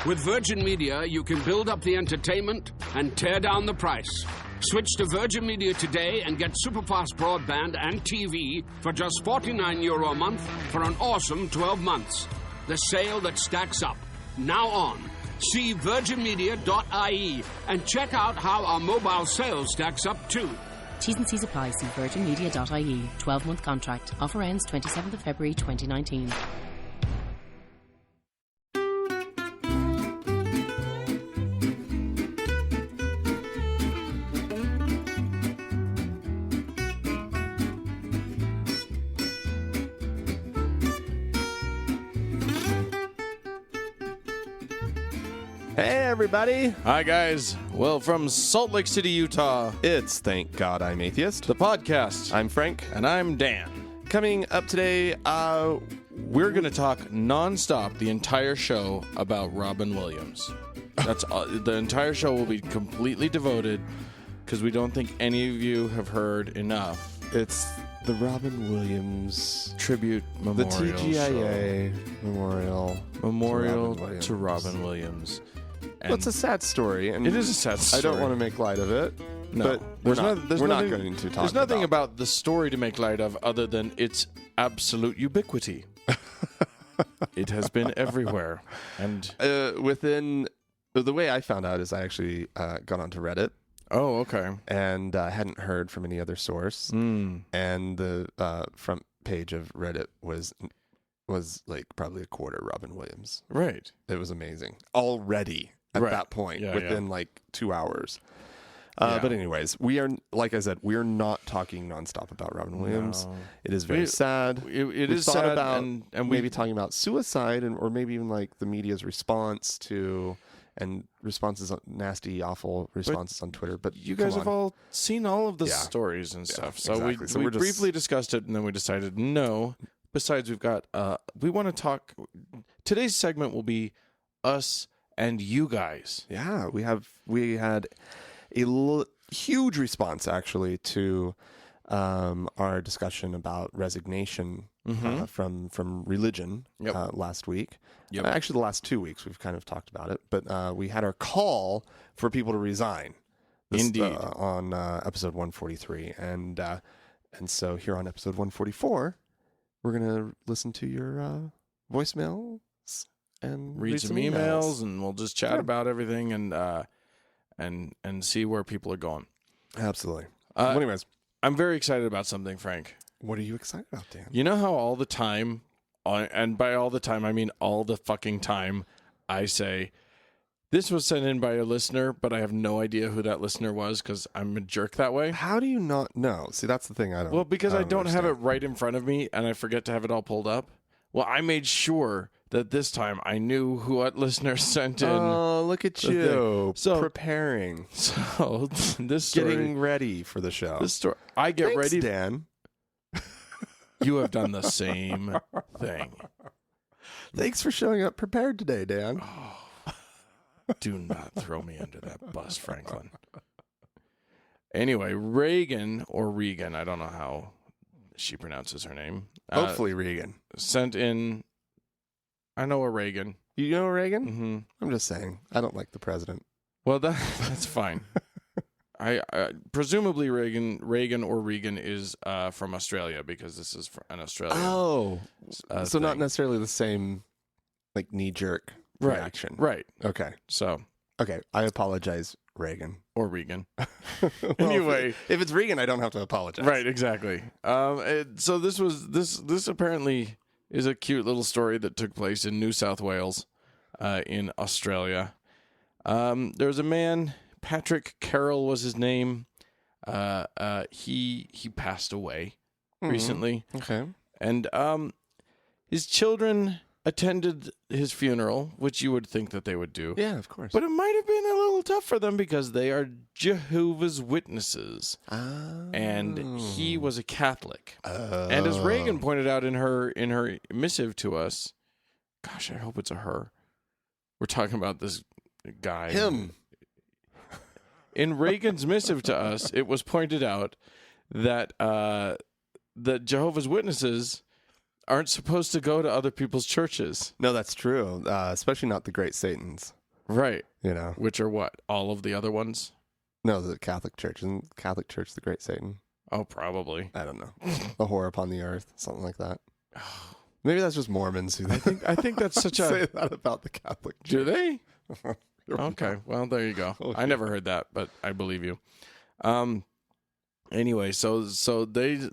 With Virgin Media, you can build up the entertainment and tear down the price. Switch to Virgin Media today and get superfast broadband and TV for just €49 a month for an awesome 12 months. The sale that stacks up. Now on. See virginmedia.ie and check out how our mobile sales stacks up too. T's and C's apply. See virginmedia.ie. 12-month contract. Offer ends 27th of February 2019. Hey, everybody. Hi, guys. Well, from Salt Lake City, Utah, It's Thank God I'm Atheist. the podcast. I'm Frank. And I'm Dan. Coming up today, We're going to talk nonstop the entire show about Robin Williams. That's the entire show will be completely devoted because we don't think any of you have heard enough. it's the Robin Williams, Tribute the memorial TGIA memorial to Robin Williams. And Well, it's a sad story. And it is a sad story. I don't want to make light of it. No, but we're not nothing, going to talk There's nothing about about the story to make light of other than its absolute ubiquity. It has been everywhere. And within the way I found out is I actually got onto Reddit. oh, okay. And hadn't heard from any other source. And the front page of Reddit was like probably a quarter Robin Williams. Right. It was amazing already at Right. that point, Yeah, within like 2 hours. Yeah. But anyways, we are, like I said, we are not talking nonstop about Robin Williams. No. It is very sad. It We've is thought sad, about and maybe talking about suicide, or maybe even like the media's response to, and responses, nasty, awful responses on Twitter. But you guys have all seen all of the Yeah. stories and stuff. So exactly. So we we're just- briefly discussed it, and then we decided no. Besides, we've got we want to talk. Today's segment will be us and you guys. Yeah, we had a huge response actually to our discussion about resignation from religion last week. Yep. Actually, the last 2 weeks we've kind of talked about it, but we had our call for people to resign. Indeed. On episode 143, and so here on episode 144, we're gonna listen to your voicemails and Read some emails, and we'll just chat about everything and see where people are going. Absolutely. Anyways, I'm very excited about something, Frank. what are you excited about, Dan? You know how all the time, and by all the time I mean all the fucking time, I say, this was sent in by a listener, but I have no idea who that listener was because I'm a jerk that way. How do you not know? See, that's the thing I don't. Well, because I don't have it understand. right in front of me and I forget to have it all pulled up. Well, I made sure that this time I knew who what listener sent in. Oh, look at the you! thing. So- Preparing, So this story, getting ready for the show. this story, I get Thanks, ready. Dan. You have done the same thing. Thanks for showing up prepared today, Dan. Do not throw me under that bus, Franklin. Anyway, Reagan or Regan, I don't know how she pronounces her name. Hopefully, Reagan. Sent in. I know a Reagan. You know Reagan? Mm-hmm. I'm just saying. I don't like the president. Well, that's fine. I presumably Reagan or Regan is from Australia because this is an Australian. Oh, so not thing. necessarily the same, like knee-jerk reaction. Right. Okay. So Okay. I apologize, Reagan. or Regan. Well, Anyway. if it's Reagan, I don't have to apologize. Right. Exactly. So this apparently is a cute little story that took place in New South Wales, in Australia. There was a man. Patrick Carroll was his name. He passed away recently, Okay. and his children attended his funeral, which you would think that they would do. Yeah, of course. But it might have been a little tough for them because they are Jehovah's Witnesses, and he was a Catholic. And as Reagan pointed out in her missive to us, gosh, I hope it's a her. We're talking about this guy. Him. In Reagan's missive to us, it was pointed out that the Jehovah's Witnesses aren't supposed to go to other people's churches. No, that's true. Especially not the Great Satans. Right. You know. Which are what? All of the other ones? No, the Catholic Church. Isn't Catholic Church the Great Satan? Oh, probably. I don't know. The whore upon the earth, something like that. Maybe that's just Mormons who I think that's such a... say that about the Catholic Church. Do they? Okay, well, there you go. Okay. I never heard that, but I believe you. Anyway, so they,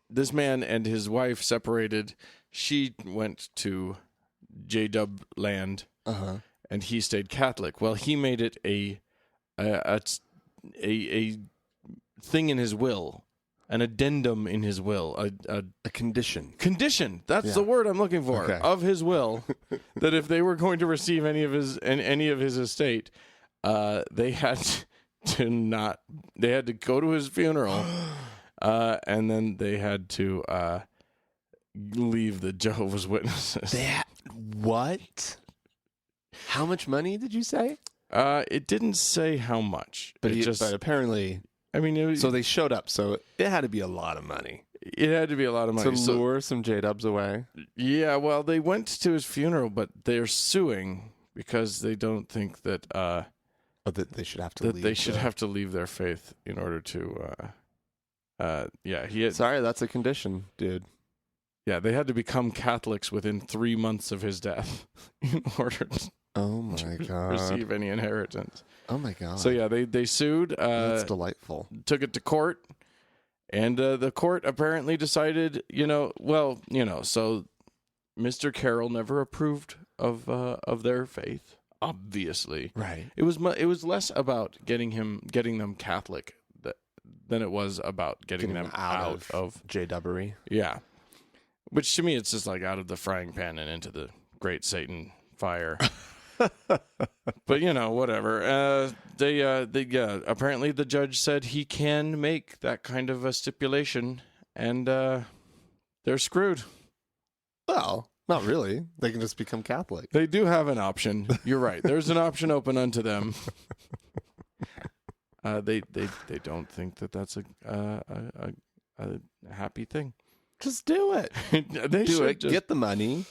this man and his wife separated. She went to J-Dub land, and he stayed Catholic. Well, he made it a thing in his will, an addendum in his will, a condition. Condition. That's the word I'm looking for. Okay. Of his will, that if they were going to receive any of his estate, they had to go to his funeral, and then they had to leave the Jehovah's Witnesses. What? How much money did you say? It didn't say how much. But but apparently, I mean, so they showed up. So it had to be a lot of money it had to be a lot of money to lure some J-Dubs away. Yeah, well, they went to his funeral, but they're suing because they don't think that that they should have to that leave. they should have to leave their faith in order to. Sorry, that's a condition, dude. Yeah, they had to become Catholics within 3 months of his death in order to Oh my god! receive any inheritance. Oh my god! So yeah, they sued. That's delightful. Took it to court, and the court apparently decided, so Mr. Carroll never approved of their faith. Obviously, right? It was less about getting them Catholic than it was about getting them out of J-Dubbery. Yeah, which to me it's just like out of the frying pan and into the great Satan fire. But whatever. Apparently the judge said he can make that kind of a stipulation, and they're screwed. Well, not really. They can just become Catholic. They do have an option. You're right. There's an option open unto them. They don't think that that's a happy thing. Just do it. They do should it. Get the money.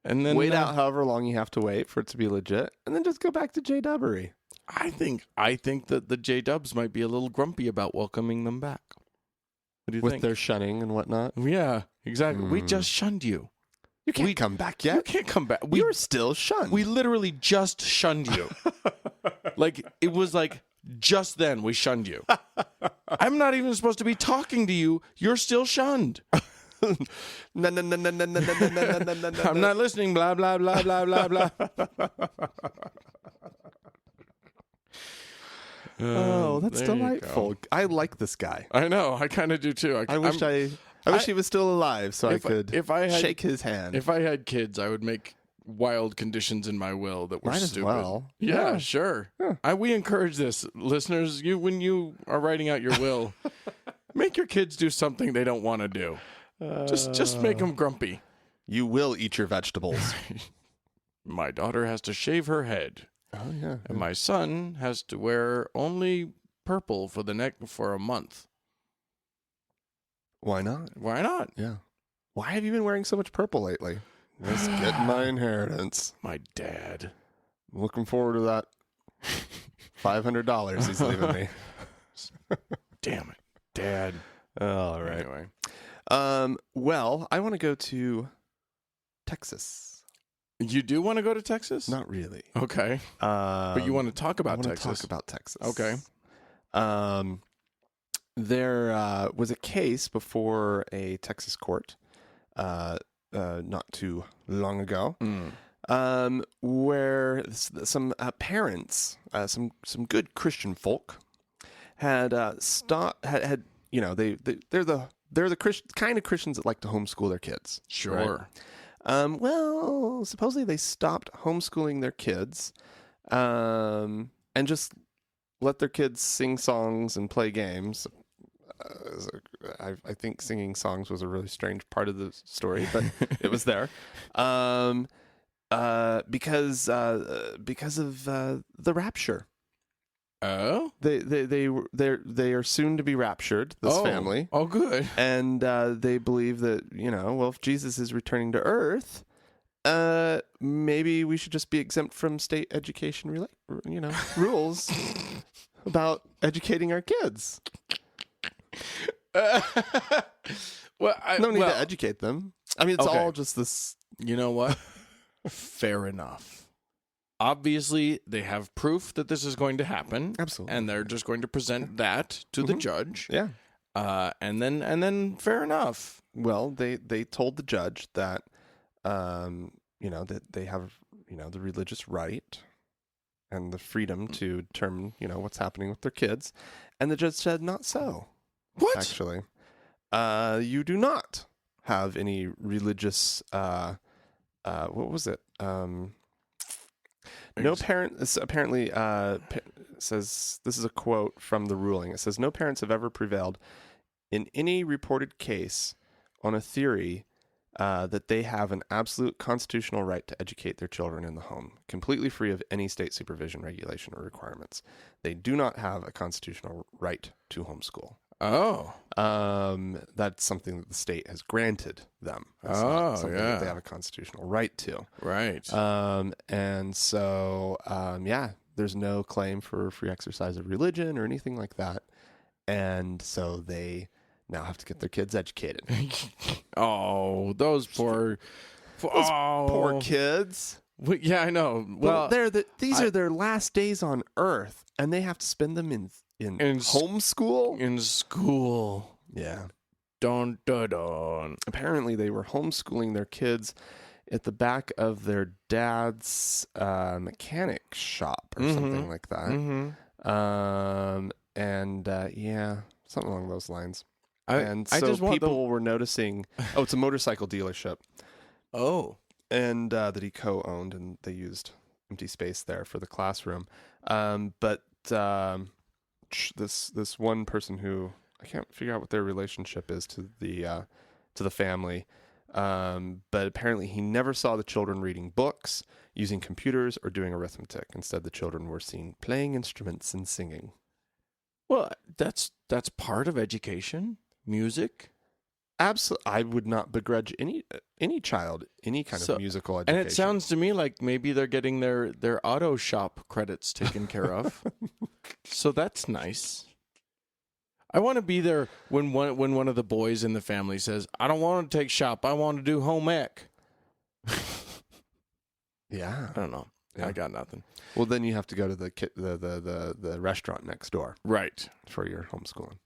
And then wait out however long you have to wait for it to be legit, and then just go back to J-Dubbery. I think that the J-Dubs might be a little grumpy about welcoming them back. What do you think? With their shunning and whatnot? Yeah, exactly. We just shunned you. You can't come back yet. You can't come back. You're still shunned. We literally just shunned you. It was like just then we shunned you. I'm not even supposed to be talking to you. You're still shunned. No. I'm not listening. Blah blah blah blah blah blah. Oh, that's delightful. I like this guy. I know. I kind of do too. I wish he was still alive so I could shake his hand. If I had kids, I would make wild conditions in my will that were Might stupid. As well. Yeah, sure. Yeah. We encourage this, listeners. When you are writing out your will, make your kids do something they don't want to do. Just make them grumpy. You will eat your vegetables. My daughter has to shave her head. Oh yeah. And my son has to wear only purple for a month. Why not? Why not? Yeah. Why have you been wearing so much purple lately? Just getting my inheritance. My dad. I'm looking forward to that $500 he's leaving me. Damn it, Dad. All right. Anyway. Well, I want to go to Texas. You do want to go to Texas? Not really. Okay. But you want to talk about Texas? I want to talk about Texas. Okay. There was a case before a Texas court not too long ago where some parents, some good Christian folk had they're the kind of Christians that like to homeschool their kids. Sure. Right? Well, supposedly they stopped homeschooling their kids and just let their kids sing songs and play games. I think singing songs was a really strange part of the story, but it was there. Because of the rapture. Oh? They are soon to be raptured, this family. Oh, good. And they believe that, if Jesus is returning to earth, maybe we should just be exempt from state education rules about educating our kids. No need to educate them. I mean, it's all just this. You know what? Fair enough. Obviously, they have proof that this is going to happen. Absolutely. And they're just going to present that to the judge. Yeah. And then fair enough. Well, they told the judge that, that they have, the religious right and the freedom to determine, what's happening with their kids. And the judge said, not so. What? Actually, you do not have any religious, what was it? No parent, this apparently says, this is a quote from the ruling. It says, no parents have ever prevailed in any reported case on a theory that they have an absolute constitutional right to educate their children in the home, completely free of any state supervision, regulation, or requirements. They do not have a constitutional right to homeschool. Oh. That's something that the state has granted them. It's Oh, not something yeah. that they have a constitutional right to. Right. And so, there's no claim for free exercise of religion or anything like that. And so they now have to get their kids educated. Oh, those poor kids. Well, yeah, I know. Well, these are their last days on Earth, and they have to spend them in homeschool? In school. Yeah. Dun, dun, dun. Apparently, they were homeschooling their kids at the back of their dad's mechanic shop or something like that. Mm-hmm. Something along those lines. People were noticing, it's a motorcycle dealership. Oh. And that he co-owned, and they used empty space there for the classroom. This one person who I can't figure out what their relationship is to the family, but apparently he never saw the children reading books, using computers, or doing arithmetic. Instead, the children were seen playing instruments and singing. Well, that's part of education, music. Absolutely, I would not begrudge any child any kind of musical education. And it sounds to me like maybe they're getting their auto shop credits taken care of. So that's nice. I want to be there when one of the boys in the family says, "I don't want to take shop. I want to do home ec." Yeah, I don't know. Yeah. I got nothing. Well, then you have to go to the restaurant next door, right, for your homeschooling.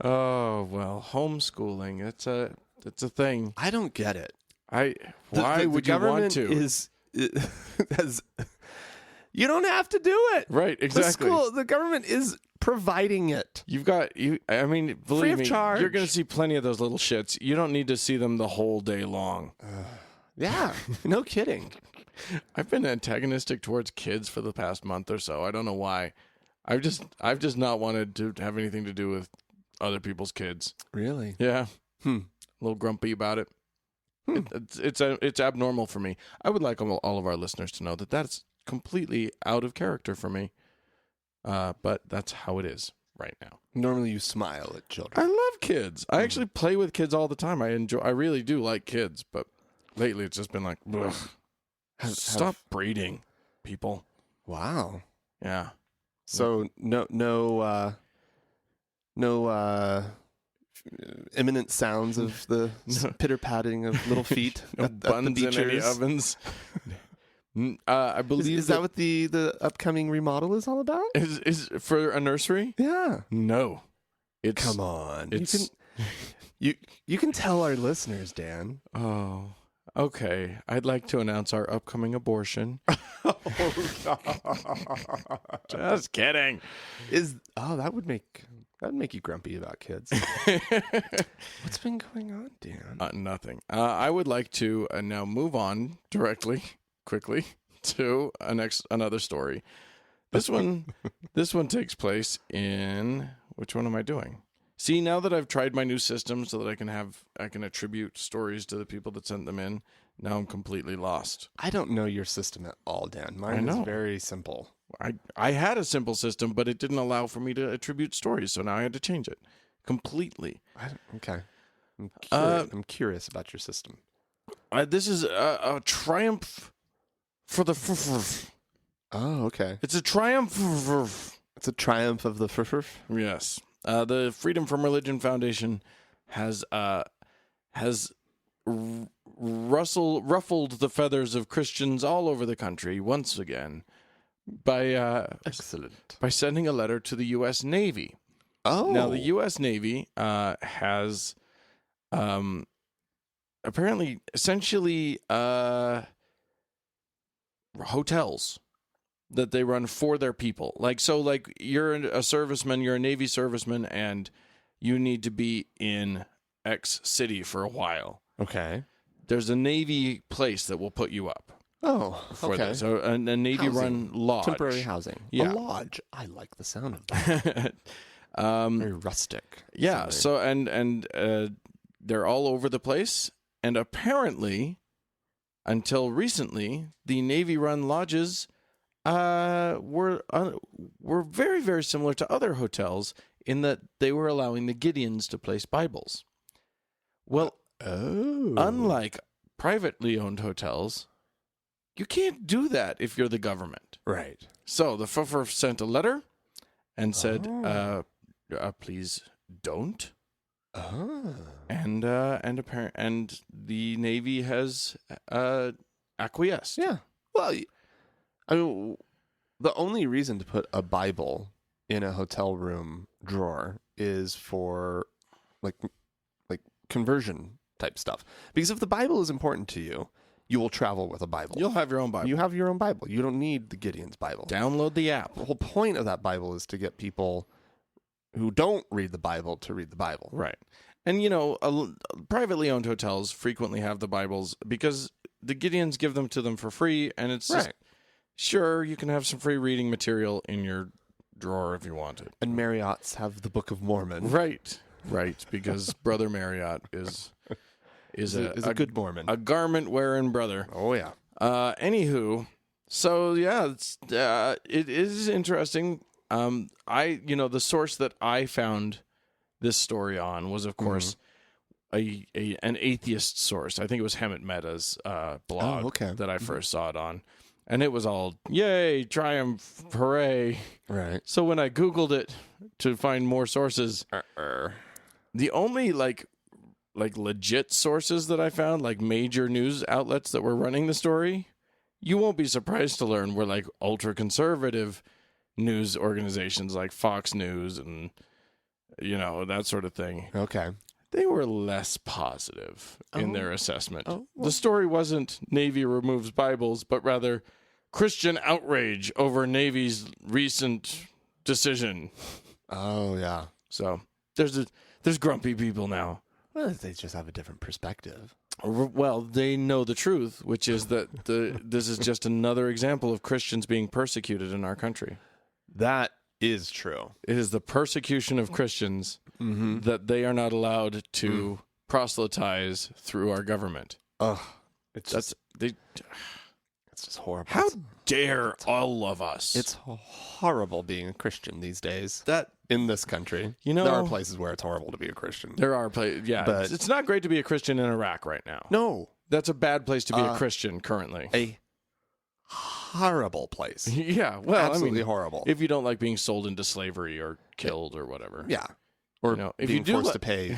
Oh, well, homeschooling, it's a thing. I don't get it. Why would you want to? You don't have to do it. Right, exactly. The government is providing it. I mean, believe free of me, charge. You're going to see plenty of those little shits. You don't need to see them the whole day long. Yeah, no kidding. I've been antagonistic towards kids for the past month or so. I don't know why. I've just not wanted to have anything to do with other people's kids. Really? Yeah. A little grumpy about it. It's abnormal for me. I would like all of our listeners to know that that's completely out of character for me. But that's how it is right now. Normally you smile at children. I love kids. I actually play with kids all the time. I really do like kids, but lately it's just been like, ugh. Stop breeding, people. Wow. Yeah. So no imminent sounds of the pitter-patting of little feet at buns in any ovens. I believe is that what the upcoming remodel is all about? Is for a nursery? Yeah. No. Come on. You can tell our listeners, Dan. Oh. Okay. I'd like to announce our upcoming abortion. Just kidding. That would make you grumpy about kids. What's been going on, Dan? Nothing. I would like to now move on quickly to another story. This one takes place in, which one am I doing? See, now that I've tried my new system so that I can attribute stories to the people that sent them in, now I'm completely lost. I don't know your system at all, Dan. Mine is very simple. I had a simple system, but it didn't allow for me to attribute stories, so now I had to change it completely. Okay. I'm curious about your system. This is a triumph for the Oh, okay. It's a triumph. It's a triumph of the Yes. The Freedom from Religion Foundation has ruffled the feathers of Christians all over the country once again by excellent by sending a letter to the U.S. Navy. Oh, Now the U.S. Navy has apparently essentially hotels that they run for their people. Like you're a serviceman, you're a Navy serviceman, and you need to be in X city for a while. okay. There's a Navy place that will put you up. Oh, For okay. that. So a Navy-run lodge. Temporary housing. Yeah. A lodge. I like the sound of that. Very rustic. Yeah. sounding. So and they're all over the place, and apparently, until recently, the Navy-run lodges were very, very similar to other hotels in that they were allowing the Gideons to place Bibles. Well, unlike privately owned hotels, you can't do that if you're the government. Right. So the FFRF sent a letter and said, please don't. And the Navy has acquiesced. Yeah. Well, I mean, the only reason to put a Bible in a hotel room drawer is for like conversion type stuff. Because if the Bible is important to you, you will travel with a Bible. You'll have your own Bible. You have your own Bible. You don't need the Gideon's Bible. Download the app. The whole point of that Bible is to get people who don't read the Bible to read the Bible. Right. And, privately owned hotels frequently have the Bibles because the Gideons give them to them for free, and it's just, sure, you can have some free reading material in your drawer if you want it. And Marriott's have the Book of Mormon. Right, because Brother Marriott is a good Mormon. a garment-wearing brother. Oh, yeah. Anywho, so, yeah, it is interesting. The source that I found this story on was, of course, an atheist source. I think it was Hemet Mehta's blog that I first saw it on. And it was all, yay, triumph, hooray. Right. So when I Googled it to find more sources, the only, legit sources that I found, like major news outlets that were running the story, you won't be surprised to learn were, ultra-conservative news organizations like Fox News and, that sort of thing. Okay. They were less positive in their assessment. Oh, well. The story wasn't Navy removes Bibles, but rather Christian outrage over Navy's recent decision. Oh, yeah. So there's grumpy people now. Well, they just have a different perspective. Well, they know the truth, which is that this is just another example of Christians being persecuted in our country. That is true. It is the persecution of Christians that they are not allowed to proselytize through our government. It's just horrible. How dare all of us? It's horrible being a Christian these days. In this country, there are places where it's horrible to be a Christian. There are places, yeah. But it's not great to be a Christian in Iraq right now. No, that's a bad place to be a Christian currently. A horrible place. Yeah, well, absolutely horrible. If you don't like being sold into slavery or killed or whatever, yeah, or if being you do forced to pay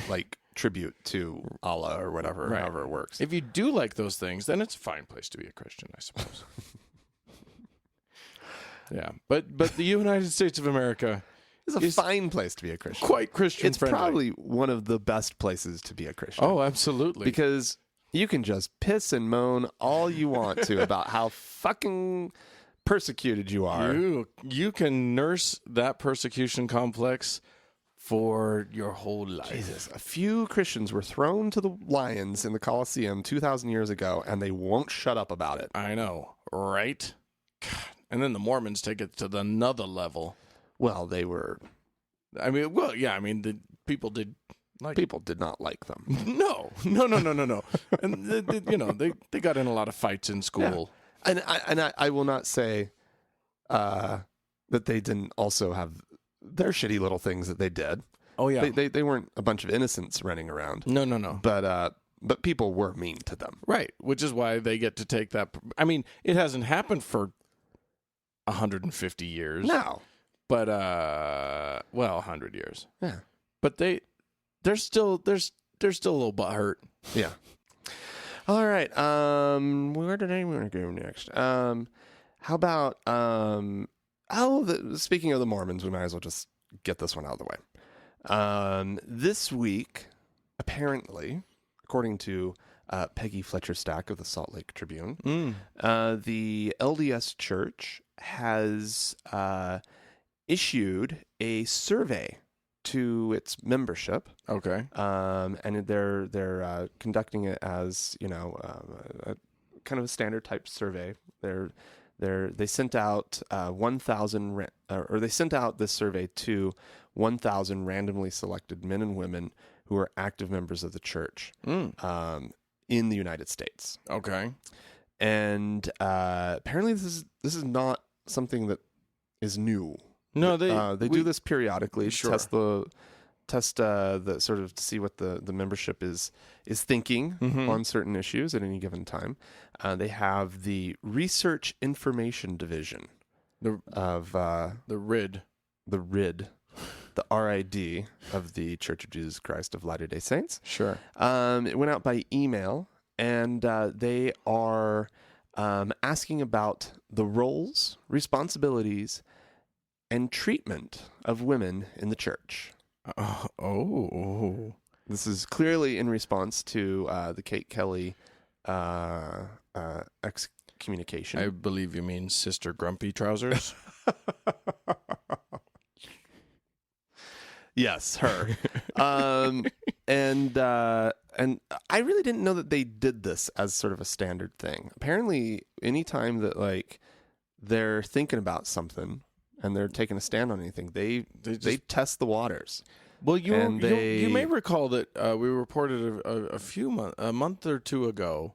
tribute to Allah or whatever, right. however it works. If you do like those things, then it's a fine place to be a Christian, I suppose. Yeah, but the United States of America is a fine place to be a Christian. Quite Christian It's friendly. probably one of the best places to be a Christian. Oh, absolutely. Because you can just piss and moan all you want to about how fucking persecuted you are. You can nurse that persecution complex for your whole life. Jesus. A few Christians were thrown to the lions in the Colosseum 2,000 years ago, and they won't shut up about it. I know, right? God. And then the Mormons take it to another level. Well, they were... the people did... People did not like them. No. And they got in a lot of fights in school. Yeah. And I will not say that they didn't also have their shitty little things that they did. Oh yeah. They weren't a bunch of innocents running around. No. But people were mean to them. Right, which is why they get to take that. I mean, it hasn't happened for 150 years. No. But 100 years. Yeah. But they're still a little butthurt. Yeah. All right. Where did I want to go next? How about speaking of the Mormons, we might as well just get this one out of the way. This week, apparently, according to Peggy Fletcher Stack of the Salt Lake Tribune, the LDS Church has issued a survey to its membership. Okay. And they're conducting it as a kind of a standard type survey. They sent out 1,000 or they sent out this survey to 1,000 randomly selected men and women who are active members of the church in the United States. Okay. And apparently this is not something that is new. No, they do this periodically. Sure. Test the sort of to see what the membership is thinking on certain issues at any given time. They have the Research Information Division of the RID, the RID of the Church of Jesus Christ of Latter-day Saints. Sure. It went out by email, and they are asking about the roles, responsibilities, and treatment of women in the church. This is clearly in response to the Kate Kelly excommunication. I believe you mean Sister Grumpy Trousers. Yes, her. And I really didn't know that they did this as sort of a standard thing. Apparently, anytime that they're thinking about something and they're taking a stand on anything, they test the waters. Well, you may recall that we reported a month or two ago,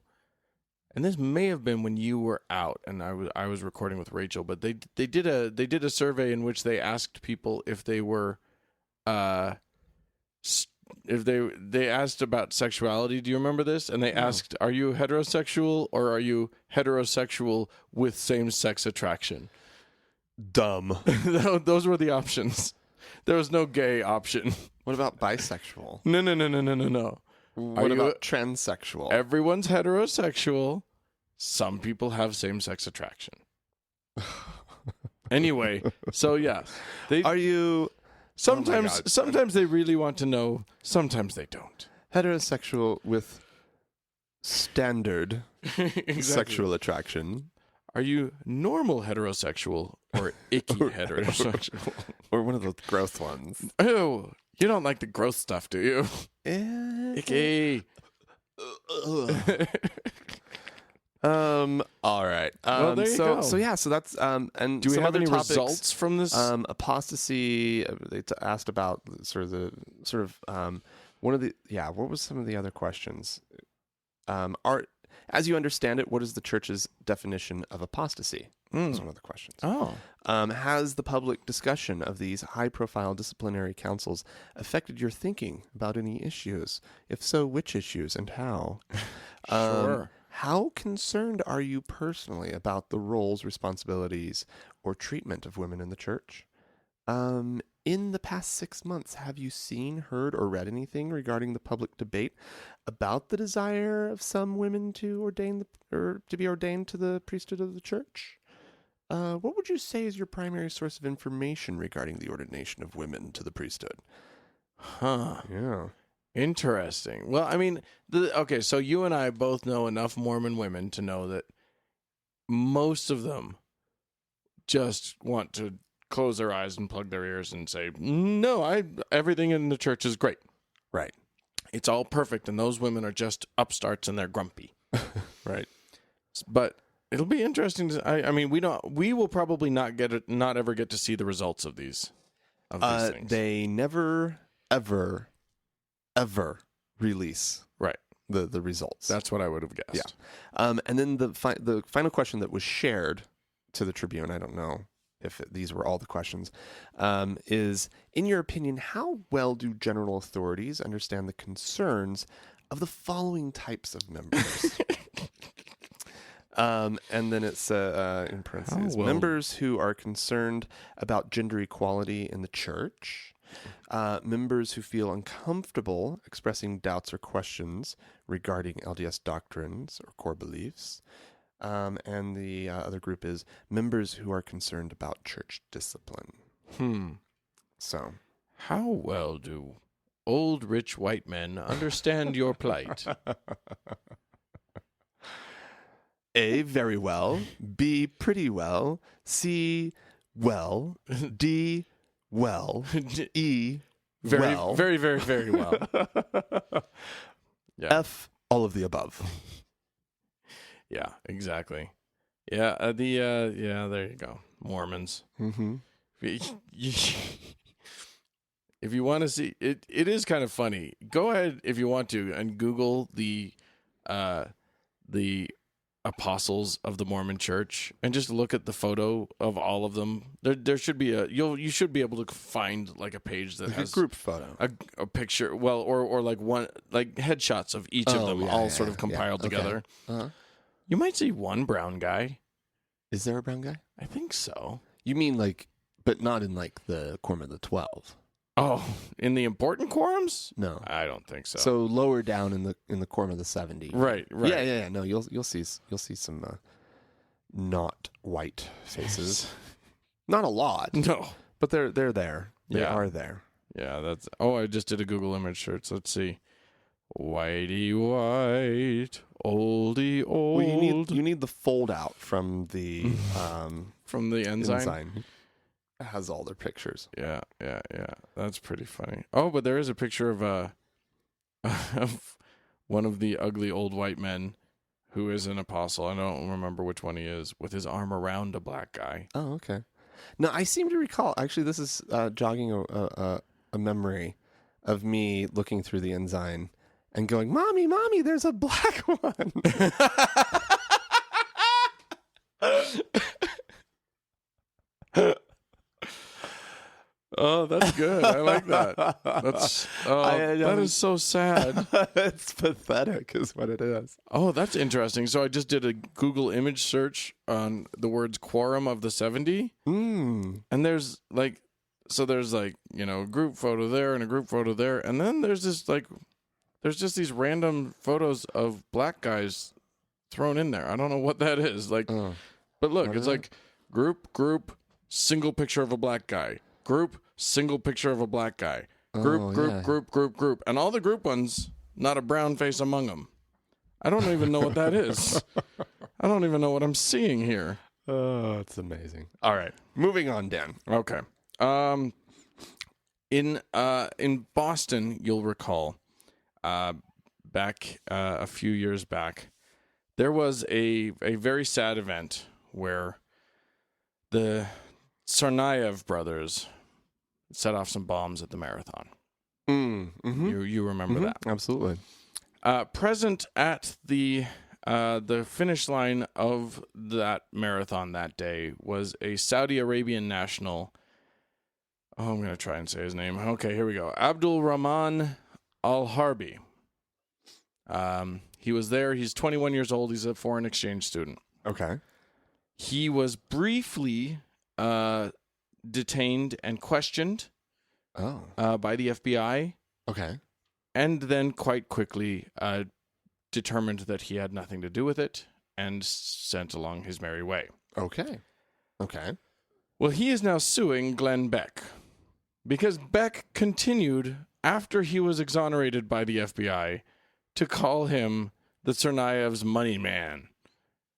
and this may have been when you were out and I was recording with Rachel. But they did a survey in which they asked people if they were if they asked about sexuality. Do you remember this? And they asked, "Are you heterosexual or are you heterosexual with same-sex attraction?" Dumb. Those were the options. There was no gay option. What about bisexual? No. What about transsexual? Everyone's heterosexual. Some people have same-sex attraction. Anyway, so yeah. Are you... Sometimes they really want to know. Sometimes they don't. Heterosexual with standard sexual attraction. Are you normal heterosexual or icky heterosexual? Or one of those gross ones. Oh, you don't like the gross stuff, do you? Icky. All right. Well, there you go. So that's and do we some have other any topics, results from this? Apostasy. They asked about one of the what was some of the other questions? As you understand it, what is the church's definition of apostasy? Was one of the questions. Has the public discussion of these high-profile disciplinary councils affected your thinking about any issues? If so, which issues and how? Sure. How concerned are you personally about the roles, responsibilities, or treatment of women in the church? In the past 6 months, have you seen, heard, or read anything regarding the public debate about the desire of some women to be ordained to the priesthood of the church? What would you say is your primary source of information regarding the ordination of women to the priesthood? Huh. Yeah. Interesting. Well, I mean, so you and I both know enough Mormon women to know that most of them just want to close their eyes and plug their ears and say, no, everything in the church is great. Right. It's all perfect, and those women are just upstarts and they're grumpy. Right. But it'll be interesting to, I mean, we will probably not ever get to see the results of these things. They never, ever release the results. That's what I would have guessed. Yeah. And then the final question that was shared to the Tribune, I don't know these were all the questions, is, in your opinion, how well do general authorities understand the concerns of the following types of members? And then it's in parentheses, members who are concerned about gender equality in the church, members who feel uncomfortable expressing doubts or questions regarding LDS doctrines or core beliefs, and the other group is members who are concerned about church discipline. So, how well do old rich white men understand your plight? A, very well. B, pretty well. C, well. D, well. E, Very, well. very, very, very well. Yeah. F, all of the above. Yeah, exactly. Yeah, there you go. Mormons. Mm-hmm. If you want to see it, it is kind of funny. Go ahead if you want to and Google the apostles of the Mormon Church and just look at the photo of all of them. There should be you should be able to find like a page that has a group photo, a picture. Well, or like one like headshots of each of them all sort of compiled together. Uh-huh. You might see one brown guy. Is there a brown guy? I think so. You mean like, but not in like the Quorum of the 12? Oh, in the important quorums? No, I don't think so. So lower down in the Quorum of the 70. Right. Yeah. No, you'll see some not white faces. Not a lot. No, but they're there. They Yeah. are there. Yeah, that's. Oh, I just did a Google image search. Let's see. Whitey white, oldie old. Well, you need the fold out from the from the ensign. It has all their pictures. Yeah. That's pretty funny. Oh, but there is a picture of of one of the ugly old white men who is an apostle. I don't remember which one he is, with his arm around a black guy. Oh, okay. No, I seem to recall. Actually, this is jogging a memory of me looking through the ensign and going, "Mommy, there's a black one." Oh, that's good. I like that. That is so sad. It's pathetic, is what it is. Oh, that's interesting. So I just did a Google image search on the words "quorum of the 70," and there's a group photo there and a group photo there, and then there's just these random photos of black guys thrown in there. I don't know what that is. But look, it's like group, single picture of a black guy. Group, single picture of a black guy. Group. And all the group ones, not a brown face among them. I don't even know what that is. I don't even know what I'm seeing here. Oh, it's amazing. All right. Moving on, Dan. Okay. In Boston, you'll recall, back a few years back, there was a very sad event where the Tsarnaev brothers set off some bombs at the marathon. Mm-hmm. You remember that? Absolutely. Present at the finish line of that marathon that day was a Saudi Arabian national. Oh, I'm going to try and say his name. Okay, here we go. Abdul Rahman Al-Harbi. He was there. He's 21 years old. He's a foreign exchange student. Okay. He was briefly detained and questioned by the FBI. Okay. And then quite quickly determined that he had nothing to do with it and sent along his merry way. Okay. Well, he is now suing Glenn Beck because Beck continued, after he was exonerated by the FBI, to call him the Tsarnaev's money man.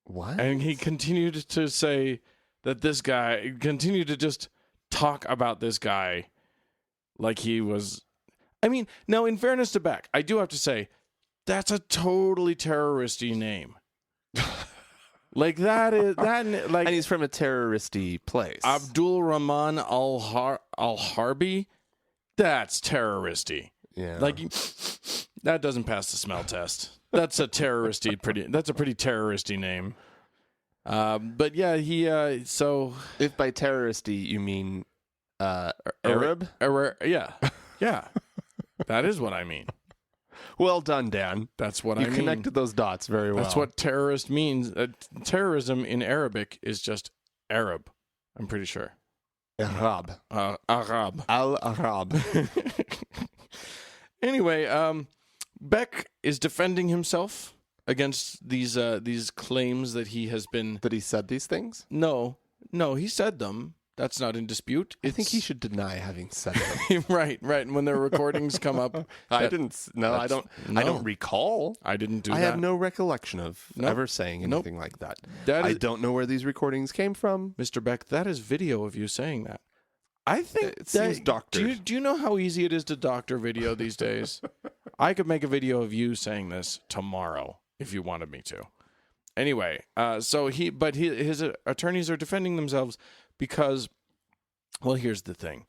What? And he continued to say that this guy, continued to just talk about this guy like he was... I mean, now, in fairness to Beck, I do have to say, that's a totally terrorist-y name. Like, that is... And he's from a terrorist-y place. Abdul Rahman Al-Harbi, that's terrorist-y. Yeah. Like, that doesn't pass the smell test. That's a terrorist-y, that's a pretty terrorist-y name. But yeah, he so If by terroristy you mean Arab? Yeah. That is what I mean. Well done, Dan. That's what You I mean. connected those dots very well. That's what terrorist means. Terrorism in Arabic is just Arab. I'm pretty sure. Arab. Arab. Al-Arab. Anyway, Beck is defending himself against these claims that he has been. That he said these things? No, he said them. That's not in dispute. I think he should deny having said them. right. And when their recordings come up, I don't recall. I didn't do that. I have no recollection of ever saying anything like that. I don't know where these recordings came from. Mr. Beck, that is video of you saying that. I think it seems doctored. Do you know how easy it is to doctor video these days? I could make a video of you saying this tomorrow if you wanted me to. Anyway, his attorneys are defending themselves because, well, here's the thing.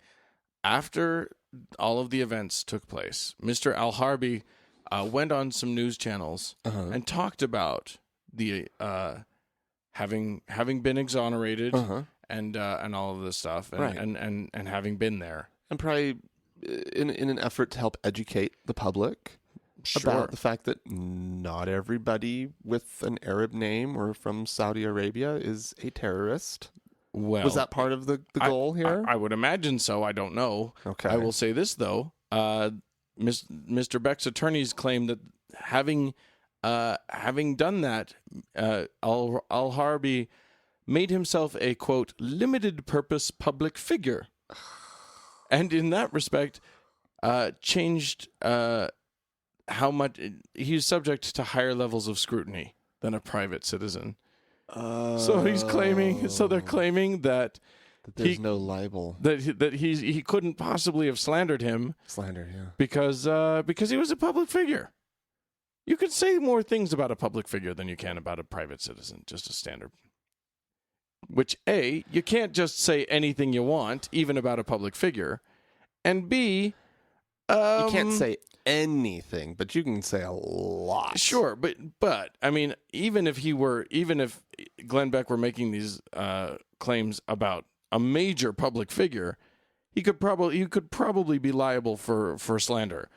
After all of the events took place, Mr. Al-Harbi went on some news channels and talked about the having been exonerated and all of this stuff and having been there. And probably in an effort to help educate the public about the fact that not everybody with an Arab name or from Saudi Arabia is a terrorist. Well, was that part of the goal here? I would imagine so. I don't know. Okay. I will say this, though. Mr. Beck's attorneys claim that having done that, Al-Harbi made himself a, quote, limited-purpose public figure. And in that respect, changed how much he's subject to higher levels of scrutiny than a private citizen. So they're claiming that there's no libel. That he couldn't possibly have slandered him. Because he was a public figure. You could say more things about a public figure than you can about a private citizen, just a standard. Which, A, you can't just say anything you want, even about a public figure. And B, you can't say anything, but you can say a lot. Sure, but I mean, even if Glenn Beck were making these claims about a major public figure, he could probably be liable for slander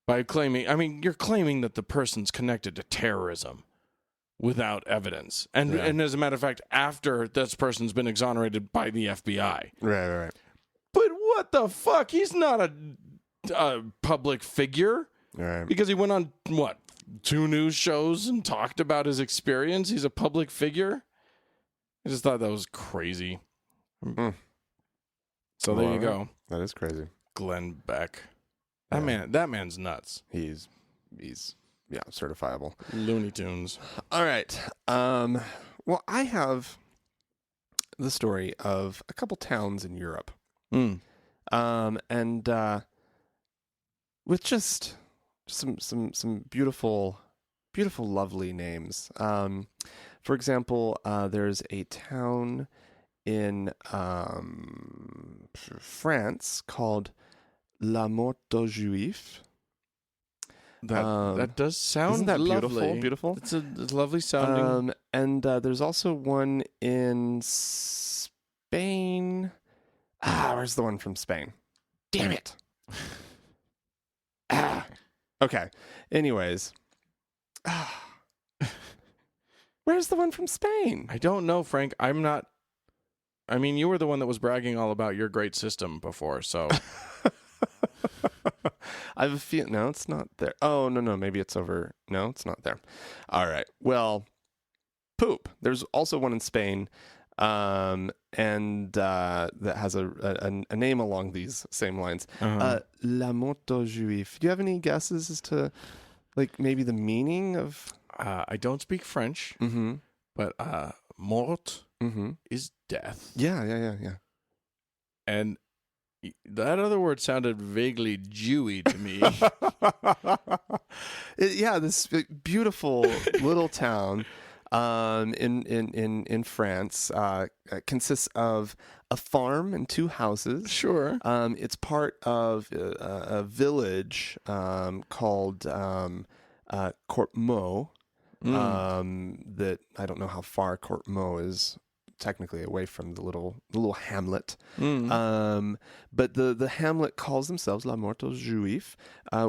by claiming. I mean, you're claiming that the person's connected to terrorism without evidence, and as a matter of fact, after this person's been exonerated by the FBI. Right. But what the fuck? He's not a public figure, right? Because he went on 2 news shows and talked about his experience. He's a public figure. I just thought that was crazy. So there you go. That is crazy. Glenn Beck. That man's nuts. He's certifiable. Looney Tunes. All right. Well, I have the story of a couple towns in Europe. And with just some beautiful, lovely names. For example, there's a town in France called La Motte Juif. That does sound isn't that lovely. Beautiful. It's lovely sounding. And there's also one in Spain. Where's the one from Spain? Damn it. Okay. Anyways. Where's the one from Spain? I don't know, Frank. I'm not. I mean, you were the one that was bragging all about your great system before, so. I have a feeling. No, it's not there. Oh, no. Maybe it's over. No, it's not there. All right. Well, poop. There's also one in Spain. And that has a name along these same lines. La Motte Juif. Do you have any guesses as to, like, maybe the meaning of? I don't speak French, but mort is death. Yeah. And that other word sounded vaguely Jewy to me. This beautiful little town. In France, consists of a farm and 2 houses. Sure. It's part of a village called Corpmo. that I don't know how far Courtmaux is technically away from the little hamlet. But the hamlet calls themselves La Mort aux Juifs,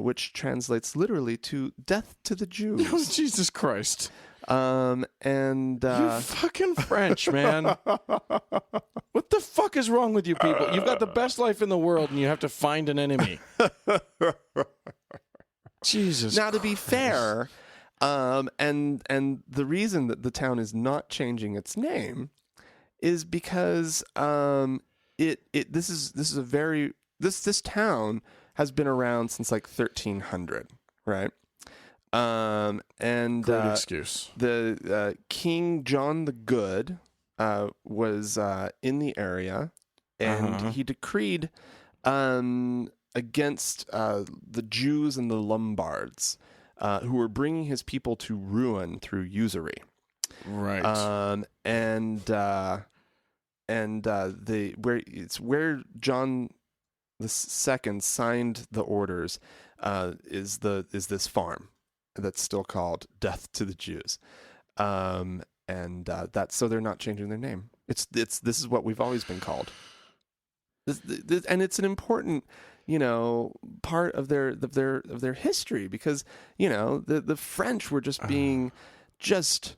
which translates literally to death to the Jews. Oh, Jesus Christ. And you fucking French, man. What the fuck is wrong with you people? You've got the best life in the world and you have to find an enemy. Jesus now, to be Christ. fair, and the reason that the town is not changing its name is because this town has been around since like 1300, right? And Great excuse. The King John the Good was in the area, and he decreed against the Jews and the Lombards, who were bringing his people to ruin through usury. Right. Where John the II signed the orders is this farm that's still called Death to the Jews, and that's so they're not changing their name. This is what we've always been called. This, and it's an important, part of their history, because the French were just being just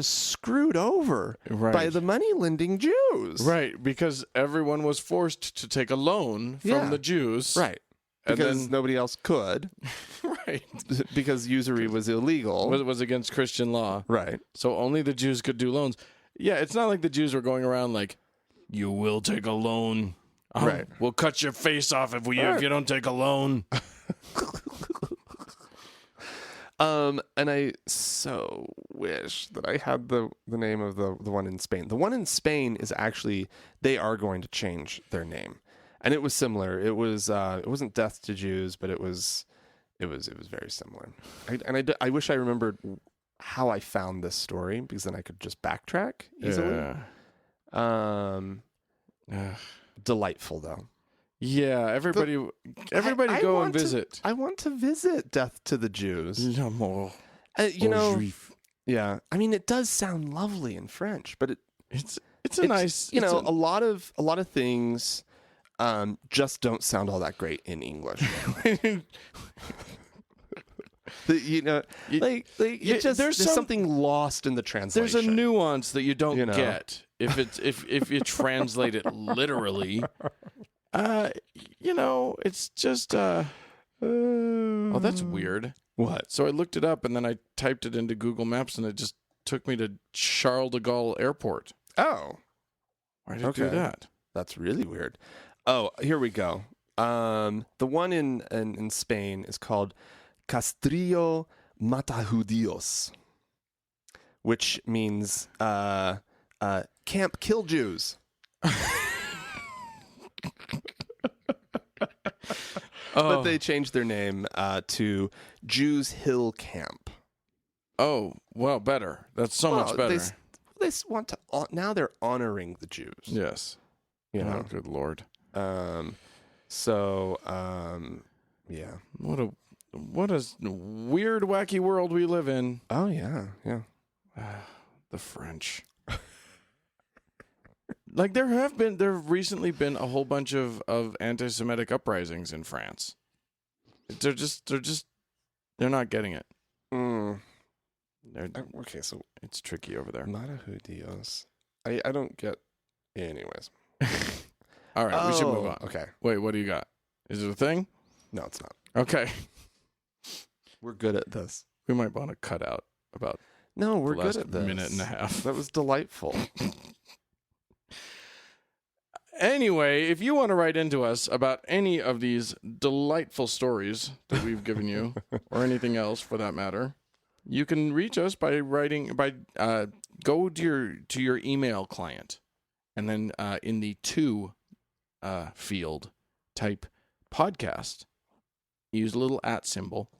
screwed over by the money-lending Jews. Right, because everyone was forced to take a loan from the Jews. Right. Because nobody else could. Right. Because usury was illegal. It was against Christian law. Right. So only the Jews could do loans. Yeah, it's not like the Jews were going around like, you will take a loan. Right. We'll cut your face off if you don't take a loan. And I so wish that I had the name of the one in Spain. The one in Spain is actually, they are going to change their name. And it was similar. It wasn't Death to Jews, but it was very similar. I wish I remembered how I found this story, because then I could just backtrack easily. Yeah. Delightful though. Yeah, everybody go and visit. I want to visit Death to the Jews. Juif. Yeah. I mean, it does sound lovely in French, but it's nice. A lot of things just don't sound all that great in English. There's something lost in the translation. There's a nuance that you don't get if you translate it literally. It's just oh, that's weird. What? So I looked it up and then I typed it into Google Maps and it just took me to Charles de Gaulle Airport. Oh. Why did it do that? That's really weird. Oh, here we go. The one in Spain is called Castrillo Matajudios, which means Camp Kill Jews. But they changed their name to Jews Hill Camp. Oh, well, better. That's so much better. They want to now they're honoring the Jews. Yes. Oh, good Lord. Yeah. What a weird, wacky world we live in. Oh yeah. The French. Like there have recently been a whole bunch of anti-Semitic uprisings in France. They're not getting it. Okay, so it's tricky over there. Matajudios. I don't get. Anyways. All right, we should move on. Okay. Wait, what do you got? Is it a thing? No, it's not. Okay. We're good at this. We might want to cut out about. No, we're the good last at this. minute and a half. That was delightful. Anyway, if you want to write into us about any of these delightful stories that we've given you, or anything else for that matter, you can reach us by go to your email client, and then in the to field, type podcast. Use a little @ symbol.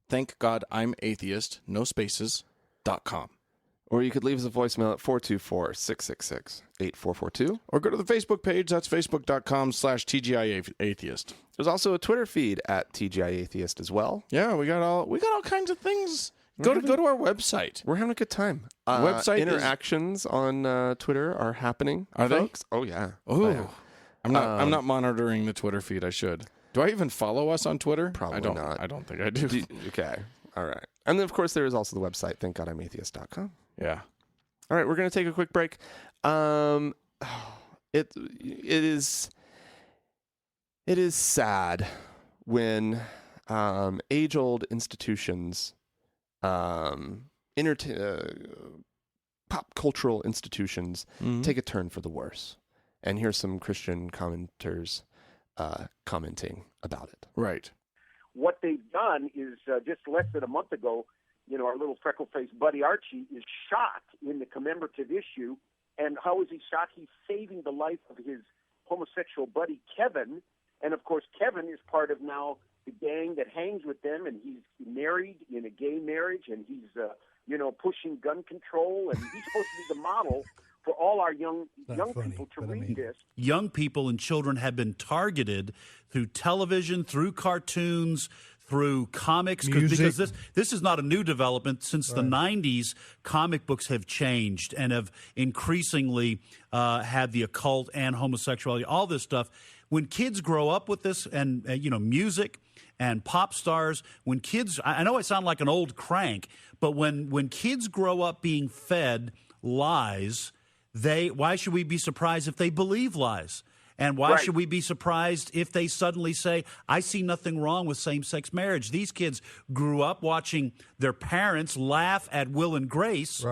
Thank God I'm atheist. No spaces. .com. Or you could leave us a voicemail at 424-666-8442. Or go to the Facebook page. That's facebook.com/TGIAtheist. There's also a Twitter feed at TGIAtheist as well. Yeah, we got all kinds of things Go to our website. We're having a good time. Website interactions on Twitter are happening. Are folks. Oh yeah. Oh, Oh, yeah. I'm not monitoring the Twitter feed. I should. Do I even follow us on Twitter? Probably not. I don't think I do. Okay. All right. And then, of course, there is also the website, thankgodimatheist.com. Yeah. All right. We're going to take a quick break. It is sad when age-old institutions, pop cultural institutions, take a turn for the worse. And here's some Christian commenters commenting about it. Right. What they've done is just less than a month ago, our little freckle-faced buddy Archie is shot in the commemorative issue. And how is he shot? He's saving the life of his homosexual buddy Kevin. And, of course, Kevin is part of now the gang that hangs with them, and he's married in a gay marriage, and he's, pushing gun control, and he's supposed to be the model for all our young people to read this. Young people and children have been targeted through television, through cartoons, through comics, because this is not a new development. Since the 90s, comic books have changed and have increasingly had the occult and homosexuality, all this stuff. When kids grow up with this and, music and pop stars, when kids, I know I sound like an old crank, but when kids grow up being fed lies, why should we be surprised if they believe lies? And why should we be surprised if they suddenly say, I see nothing wrong with same-sex marriage? These kids grew up watching their parents laugh at Will and Grace,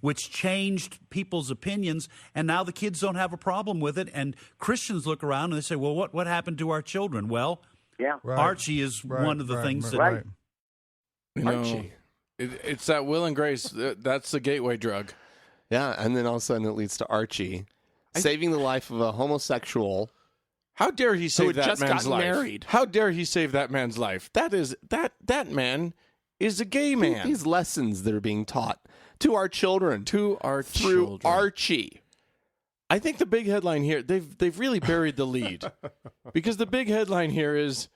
which changed people's opinions, and now the kids don't have a problem with it. And Christians look around and they say, well, what happened to our children? Well, Archie is one of the things that... Archie. It's that Will and Grace. That's the gateway drug. Yeah, and then all of a sudden it leads to Archie saving the life of a homosexual. How dare he save that man's life? Married. How dare he save that man's life? That man is a gay man. These lessons that are being taught to our children, through Archie. I think the big headline here, they've really buried the lead. Because the big headline here is,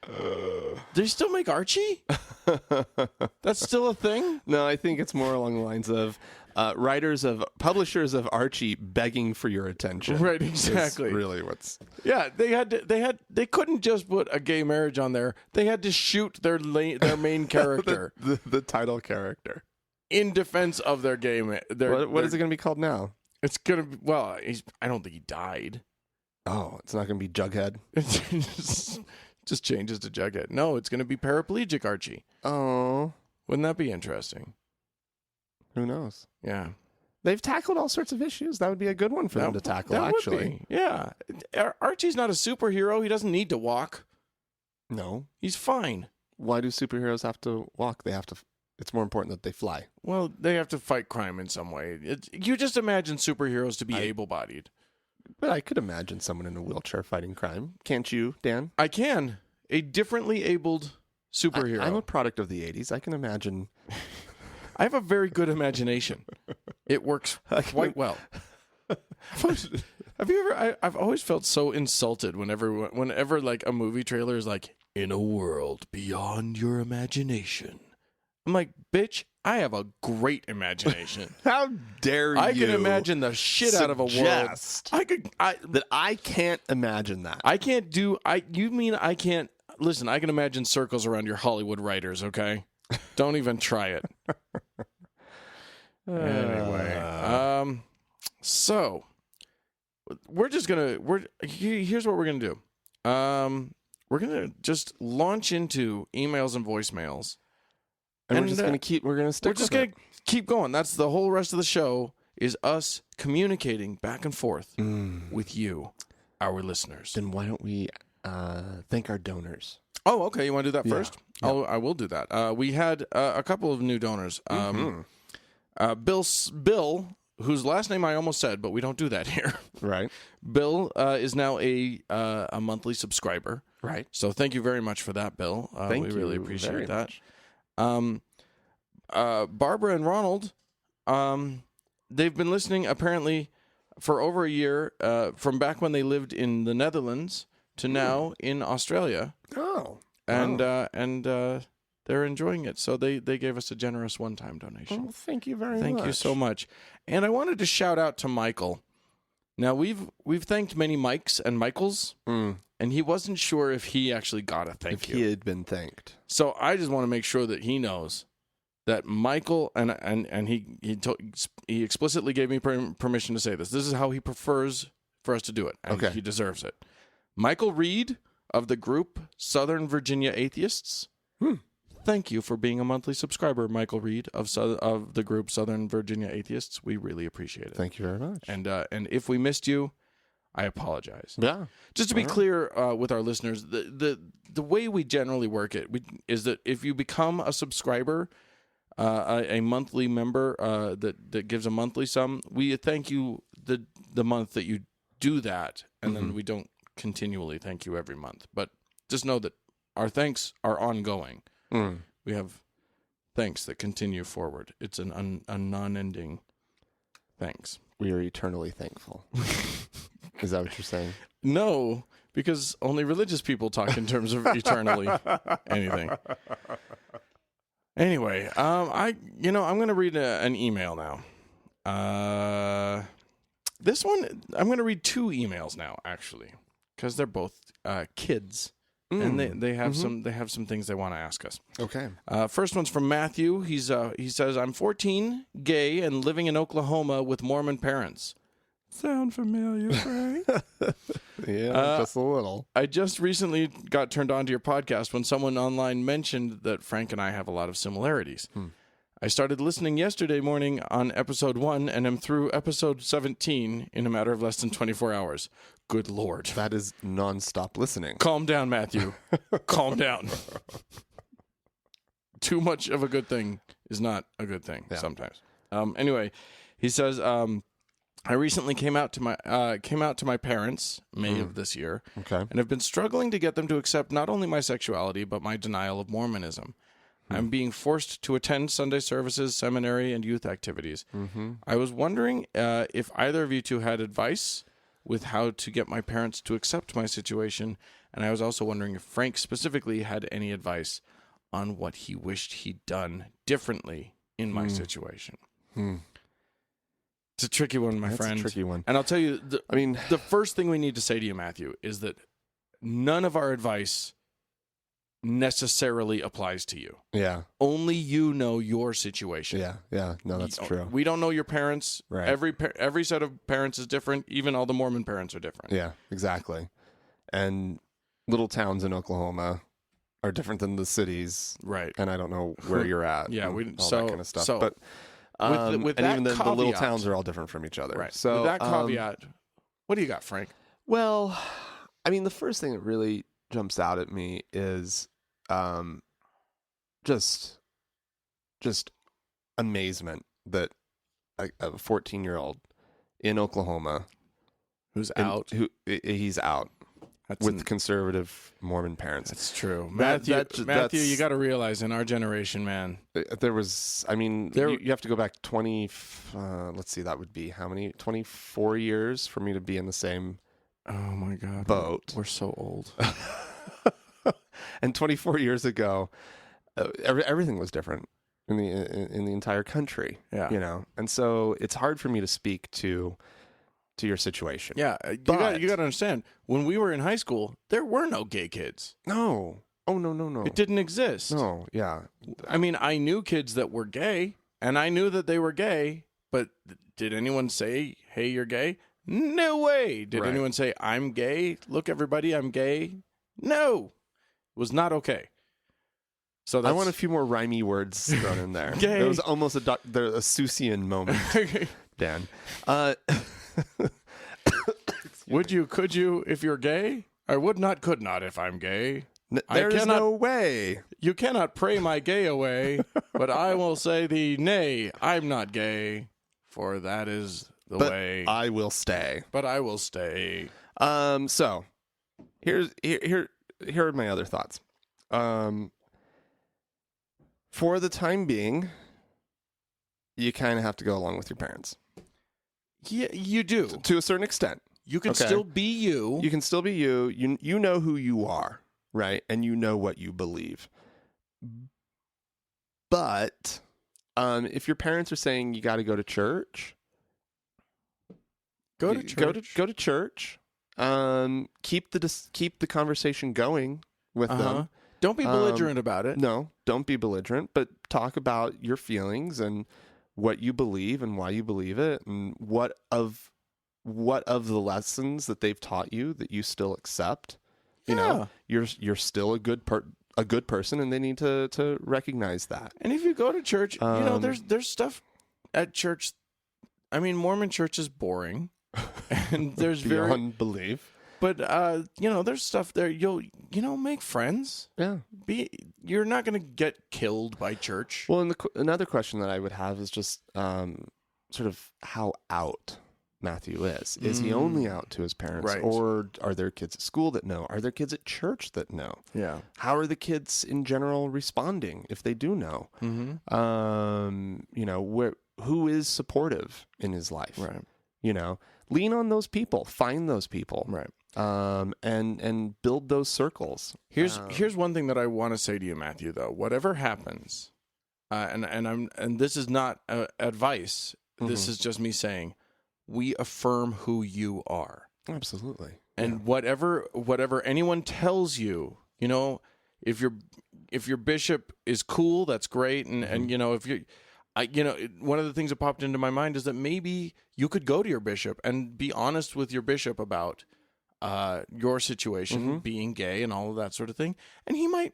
they still make Archie? That's still a thing? No, I think it's more along the lines of publishers of Archie begging for your attention. Right, exactly. Really what's... Yeah, they couldn't just put a gay marriage on there. They had to shoot their main character. the title character. In defense of their gay man. What is it going to be called now? It's going to be, I don't think he died. Oh, it's not going to be Jughead? Just changes to Jughead. No, it's going to be paraplegic Archie. Oh. Wouldn't that be interesting? Who knows? Yeah. They've tackled all sorts of issues. That would be a good one for them to tackle, actually. Yeah. Archie's not a superhero. He doesn't need to walk. No. He's fine. Why do superheroes have to walk? It's more important that they fly. Well, they have to fight crime in some way. You just imagine superheroes to be able-bodied. But I could imagine someone in a wheelchair fighting crime. Can't you, Dan? I can. A differently abled superhero. I'm a product of the 80s. I can imagine... I have a very good imagination. It works quite well. Have you ever? I've always felt so insulted whenever like a movie trailer is like, "In a world beyond your imagination." I'm like, bitch, I have a great imagination. How dare you? I can imagine the shit out of a world. I can't imagine that. I can't do. You mean I can't? Listen, I can imagine circles around your Hollywood writers. Okay. Don't even try it. Anyway, so here's what we're gonna do. We're gonna just launch into emails and voicemails, and we're just gonna keep going. That's the whole rest of the show, is us communicating back and forth with you, our listeners. Then why don't we thank our donors? Oh, okay. You want to do that first? Yeah. Oh, I will do that. We had a couple of new donors. Bill, whose last name I almost said, but we don't do that here. Right. Bill is now a monthly subscriber. Right. So thank you very much for that, Bill. Thank you. We really appreciate that. Much. Barbara and Ronald, they've been listening apparently for over a year, from back when they lived in the Netherlands to now in Australia. Oh. And they're enjoying it. So they gave us a generous one-time donation. Oh, thank you very much. Thank you so much. And I wanted to shout out to Michael. Now, we've thanked many Mikes and Michaels, and he wasn't sure if he actually got a thank you. He had been thanked. So I just want to make sure that he knows that Michael, and he explicitly gave me permission to say this. This is how he prefers for us to do it, and he deserves it. Michael Reed of the group Southern Virginia Atheists. Thank you for being a monthly subscriber, Michael Reed of the group Southern Virginia Atheists. We really appreciate it. Thank you very much. And if we missed you, I apologize. Yeah. Just to be clear with our listeners, the way we generally work it is that if you become a subscriber, a monthly member that gives a monthly sum, we thank you the month that you do that, and then we don't continually thank you every month. But just know that our thanks are ongoing. We have thanks that continue forward. It's a non-ending thanks. We are eternally thankful. Is that what you're saying? No, because only religious people talk in terms of eternally anything. Anyway, I'm going to read an email now. This one, I'm going to read 2 emails now, actually, because they're both kids. And they have some things they want to ask us. Okay. First one's from Matthew. He says, I'm 14, gay, and living in Oklahoma with Mormon parents. Sound familiar, Frank? Yeah, just a little. I just recently got turned on to your podcast when someone online mentioned that Frank and I have a lot of similarities. I started listening yesterday morning on episode 1 and am through episode 17 in a matter of less than 24 hours. Good Lord. That is nonstop listening. Calm down, Matthew. Calm down. Too much of a good thing is not a good thing sometimes. Anyway, he says, I recently came out to my parents May of this year, and have been struggling to get them to accept not only my sexuality but my denial of Mormonism. I'm being forced to attend Sunday services, seminary, and youth activities. I was wondering if either of you two had advice with how to get my parents to accept my situation, and I was also wondering if Frank specifically had any advice on what he wished he'd done differently in my situation. It's a tricky one, my friend. It's a tricky one. And I'll tell you, the first thing we need to say to you, Matthew, is that none of our advice necessarily applies to you. Yeah. Only you know your situation. Yeah. No, that's true. We don't know your parents. Right. Every set of parents is different. Even all the Mormon parents are different. Yeah, exactly. And little towns in Oklahoma are different than the cities. Right. And I don't know where you're at. Yeah, all that kind of stuff. So, but with and that even the little caveat- towns are all different from each other. Right. So with that caveat, what do you got, Frank? Well, I mean, the first thing that really jumps out at me is just amazement that a 14-year-old in Oklahoma Who's out? He's out with conservative Mormon parents. That's true. Matthew, you got to realize in our generation, man, there was, I mean, you have to go back 20, let's see, that would be how many? 24 years for me to be in the same oh my God, boat. We're so old. And 24 years ago, everything was different in the entire country. Yeah. You know, and so it's hard for me to speak to your situation. Yeah, you got to understand. When we were in high school, there were no gay kids. No. Oh no. It didn't exist. No. Yeah. I mean, I knew kids that were gay, and I knew that they were gay. But did anyone say, "Hey, you're gay"? No way. Did anyone say, "I'm gay"? Look, everybody, I'm gay. No. It was not okay. So I want a few more rhymey words thrown in there. Gay. It was almost a Seussian moment, Dan. Could you, if you're gay? I would not, could not, if I'm gay. There's no way. You cannot pray my gay away, but I will say thee, nay, I'm not gay, for that is the way. I will stay. But I will stay. So here are my other thoughts. For the time being, you kind of have to go along with your parents. Yeah, you do. To a certain extent. You can still be you. You can still be you. You know who you are, right? And you know what you believe. But if your parents are saying you got to go to church, Go to church. Go to church. Keep the conversation going with them. Don't be belligerent about it. No, don't be belligerent, but talk about your feelings and what you believe and why you believe it, and what of the lessons that they've taught you that you still accept. You know, you're still a good person, and they need to recognize that. And if you go to church, there's stuff at church. I mean, Mormon church is boring, and there's beyond belief. But there's stuff there. You'll make friends. Yeah. You're not going to get killed by church. Well, and another question that I would have is just sort of how out Matthew is. Is he only out to his parents, Right. or are there kids at school that know? Are there kids at church that know? Yeah. How are the kids in general responding if they do know? Who is supportive in his life? Right. Lean on those people. Find those people. Right. And build those circles. Here's one thing that I want to say to you, Matthew. Though, whatever happens, and this is not advice. This is just me saying, we affirm who you are. Absolutely. And whatever anyone tells you, if your bishop is cool, that's great. And if you, one of the things that popped into my mind is that maybe you could go to your bishop and be honest with your bishop about your situation, being gay and all of that sort of thing. And he might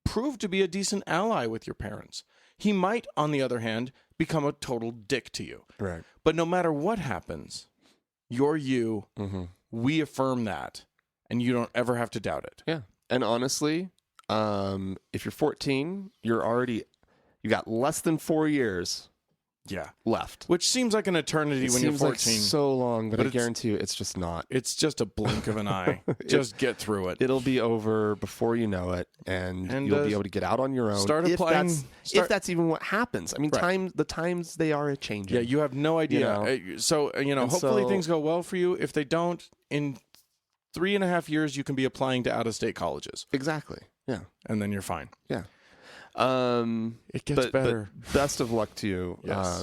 prove to be a decent ally with your parents. He might, on the other hand, become a total dick to you. Right. But no matter what happens, you're you. We affirm that, and you don't ever have to doubt it. Yeah. And honestly, if you're 14, you got less than 4 years left. Which seems like an eternity when you're 14. Like so long, but I guarantee you it's just not. It's just a blink of an eye. Just get through it. It'll be over before you know it, and you'll be able to get out on your own. Start applying. If that's even what happens. I mean, the times they are changing. Yeah, you have no idea. So, hopefully things go well for you. If they don't, in 3.5 years, you can be applying to out-of-state colleges. Exactly. Yeah. And then you're fine. Yeah. It gets better. But best of luck to you,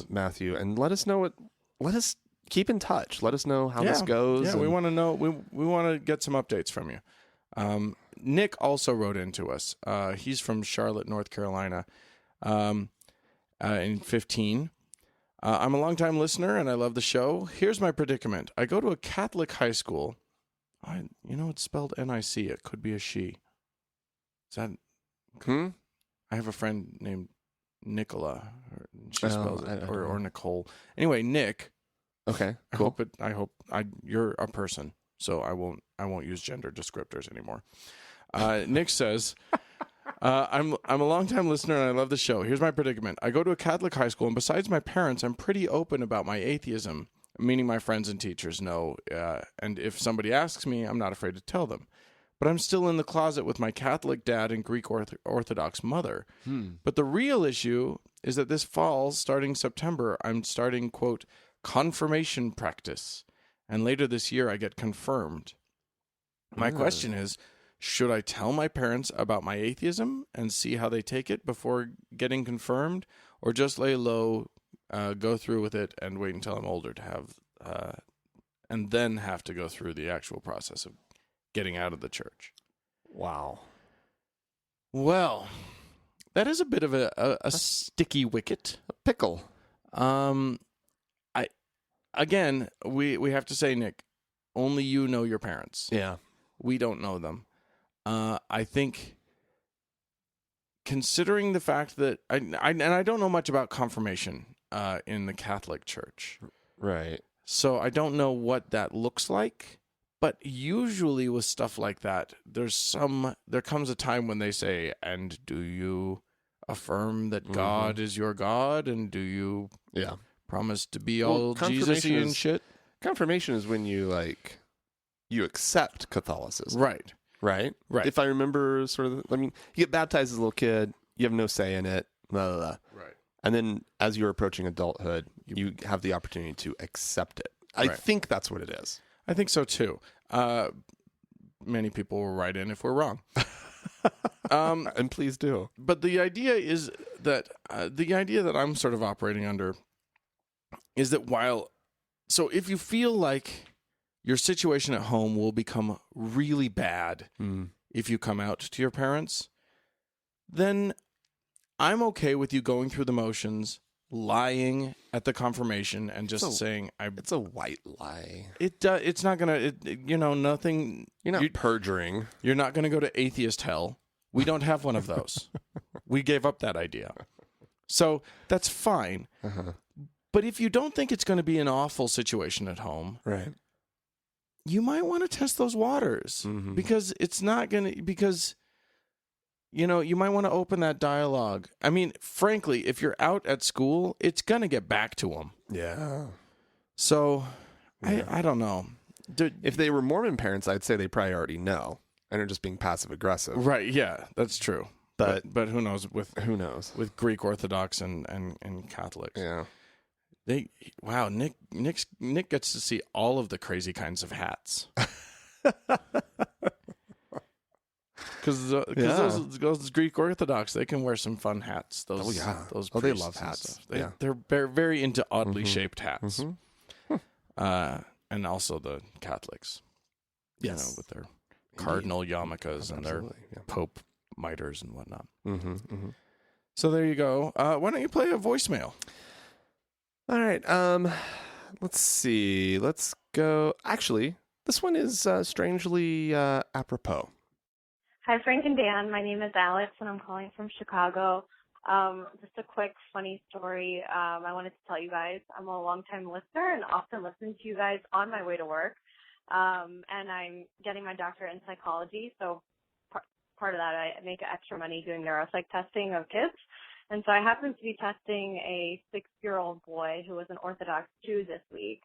Matthew, and let us know let us keep in touch. Let us know how this goes. Yeah, we want to know. We want to get some updates from you. Nick also wrote into us. He's from Charlotte, North Carolina. In 15. I'm a longtime listener and I love the show. Here's my predicament. I go to a Catholic high school. It's spelled N-I-C. It could be a she. Is that? I have a friend named Nicola. She spells it, or Nicole. Anyway, Nick. Okay, cool. You're a person, so I won't use gender descriptors anymore. Nick says, I'm a longtime listener and I love the show. Here's my predicament. I go to a Catholic high school, and besides my parents, I'm pretty open about my atheism, meaning my friends and teachers know. And if somebody asks me, I'm not afraid to tell them. But I'm still in the closet with my Catholic dad and Greek Orthodox mother. But the real issue is that this fall, starting September, I'm starting, quote, confirmation practice. And later this year, I get confirmed. My question is, should I tell my parents about my atheism and see how they take it before getting confirmed? Or just lay low, go through with it, and wait until I'm older to have, and then have to go through the actual process of getting out of the church? Wow. Well, that is a bit of a sticky wicket. A pickle. We have to say, Nick, only you know your parents. Yeah. We don't know them. I think, considering the fact that I don't know much about confirmation in the Catholic Church. Right. So I don't know what that looks like. But usually with stuff like that, there comes a time when they say, and do you affirm that God is your God? And do you promise to be all Jesus-y and shit? Confirmation is when you accept Catholicism. Right. Right? Right. If I remember you get baptized as a little kid, you have no say in it, blah, blah, blah. Right. And then as you're approaching adulthood, you have the opportunity to accept it. I think that's what it is. I think so too. Many people will write in if we're wrong. And please do. But the idea is that I'm sort of operating under is that so if you feel like your situation at home will become really bad if you come out to your parents, then I'm okay with you going through the motions, lying at the confirmation, and just saying, It's a white lie. It's not gonna, nothing. You're not perjuring. You're not gonna go to atheist hell. We don't have one of those. We gave up that idea. So that's fine. But if you don't think it's going to be an awful situation at home, right, you might want to test those waters because it's not going to, because, you might want to open that dialogue. I mean, frankly, if you're out at school, it's going to get back to them. Yeah. So I don't know. If they were Mormon parents, I'd say they probably already know and are just being passive aggressive. Right. Yeah, that's true. But who knows with Greek Orthodox and Catholics. Yeah. Nick gets to see all of the crazy kinds of hats. Because those Greek Orthodox, they can wear some fun hats. Those they love hats. They're very into oddly shaped hats. And also the Catholics, with their cardinal yarmulkes and their Pope miters and whatnot. So there you go. Why don't you play a voicemail? All right. Let's see. Let's go. Actually, this one is strangely apropos. Hi, Frank and Dan. My name is Alex, and I'm calling from Chicago. Just a quick funny story I wanted to tell you guys. I'm a longtime listener and often listen to you guys on my way to work. And I'm getting my doctorate in psychology, so part of that I make extra money doing neuropsych testing of kids. And so I happened to be testing a 6-year-old boy who was an Orthodox Jew this week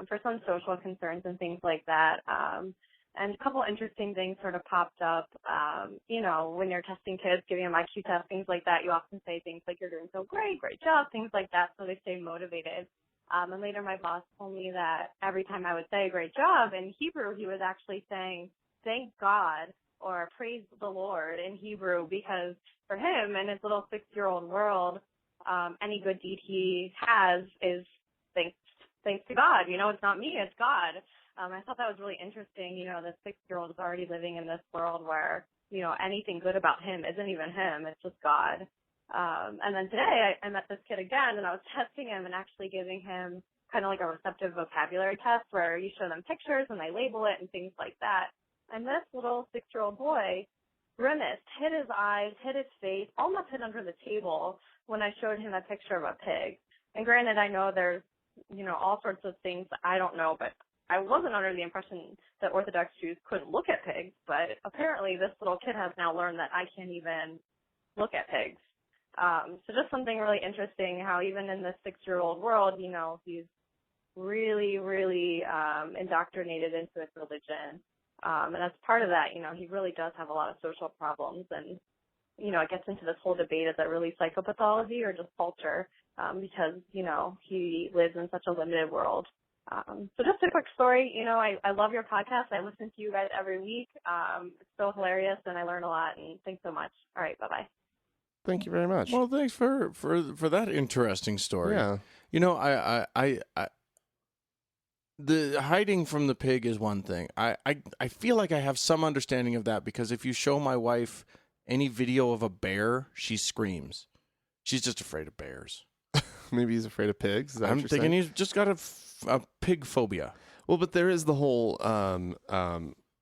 for some social concerns and things like that. And a couple interesting things sort of popped up. When you're testing kids, giving them IQ tests, things like that, you often say things like, you're doing so great job, things like that, so they stay motivated. And later my boss told me that every time I would say great job in Hebrew, he was actually saying, thank God, or praise the Lord in Hebrew, because for him in his little 6-year-old world, any good deed he has is thanks to God. It's not me, it's God. I thought that was really interesting. The 6-year-old is already living in this world where, anything good about him isn't even him, it's just God. And then today I met this kid again, and I was testing him and actually giving him kind of like a receptive vocabulary test where you show them pictures and they label it and things like that. And this little 6-year-old boy grimaced, hid his eyes, hid his face, almost hid under the table when I showed him a picture of a pig. And granted, I know there's, all sorts of things I don't know, but I wasn't under the impression that Orthodox Jews couldn't look at pigs. But apparently this little kid has now learned that I can't even look at pigs. So just something really interesting how even in this 6-year-old world, he's really, really indoctrinated into his religion. And as part of that, he really does have a lot of social problems. And, it gets into this whole debate, is it really psychopathology or just culture? Because, he lives in such a limited world. So just a quick story. I love your podcast. I listen to you guys every week. It's so hilarious, and I learn a lot. And thanks so much. All right, bye-bye. Thank you very much. Well, thanks for that interesting story. Yeah. The hiding from the pig is one thing. I feel like I have some understanding of that because if you show my wife any video of a bear, she screams. She's just afraid of bears. Maybe he's afraid of pigs. Is that I'm what you're thinking saying? he's just got a pig phobia. Well, but there is the whole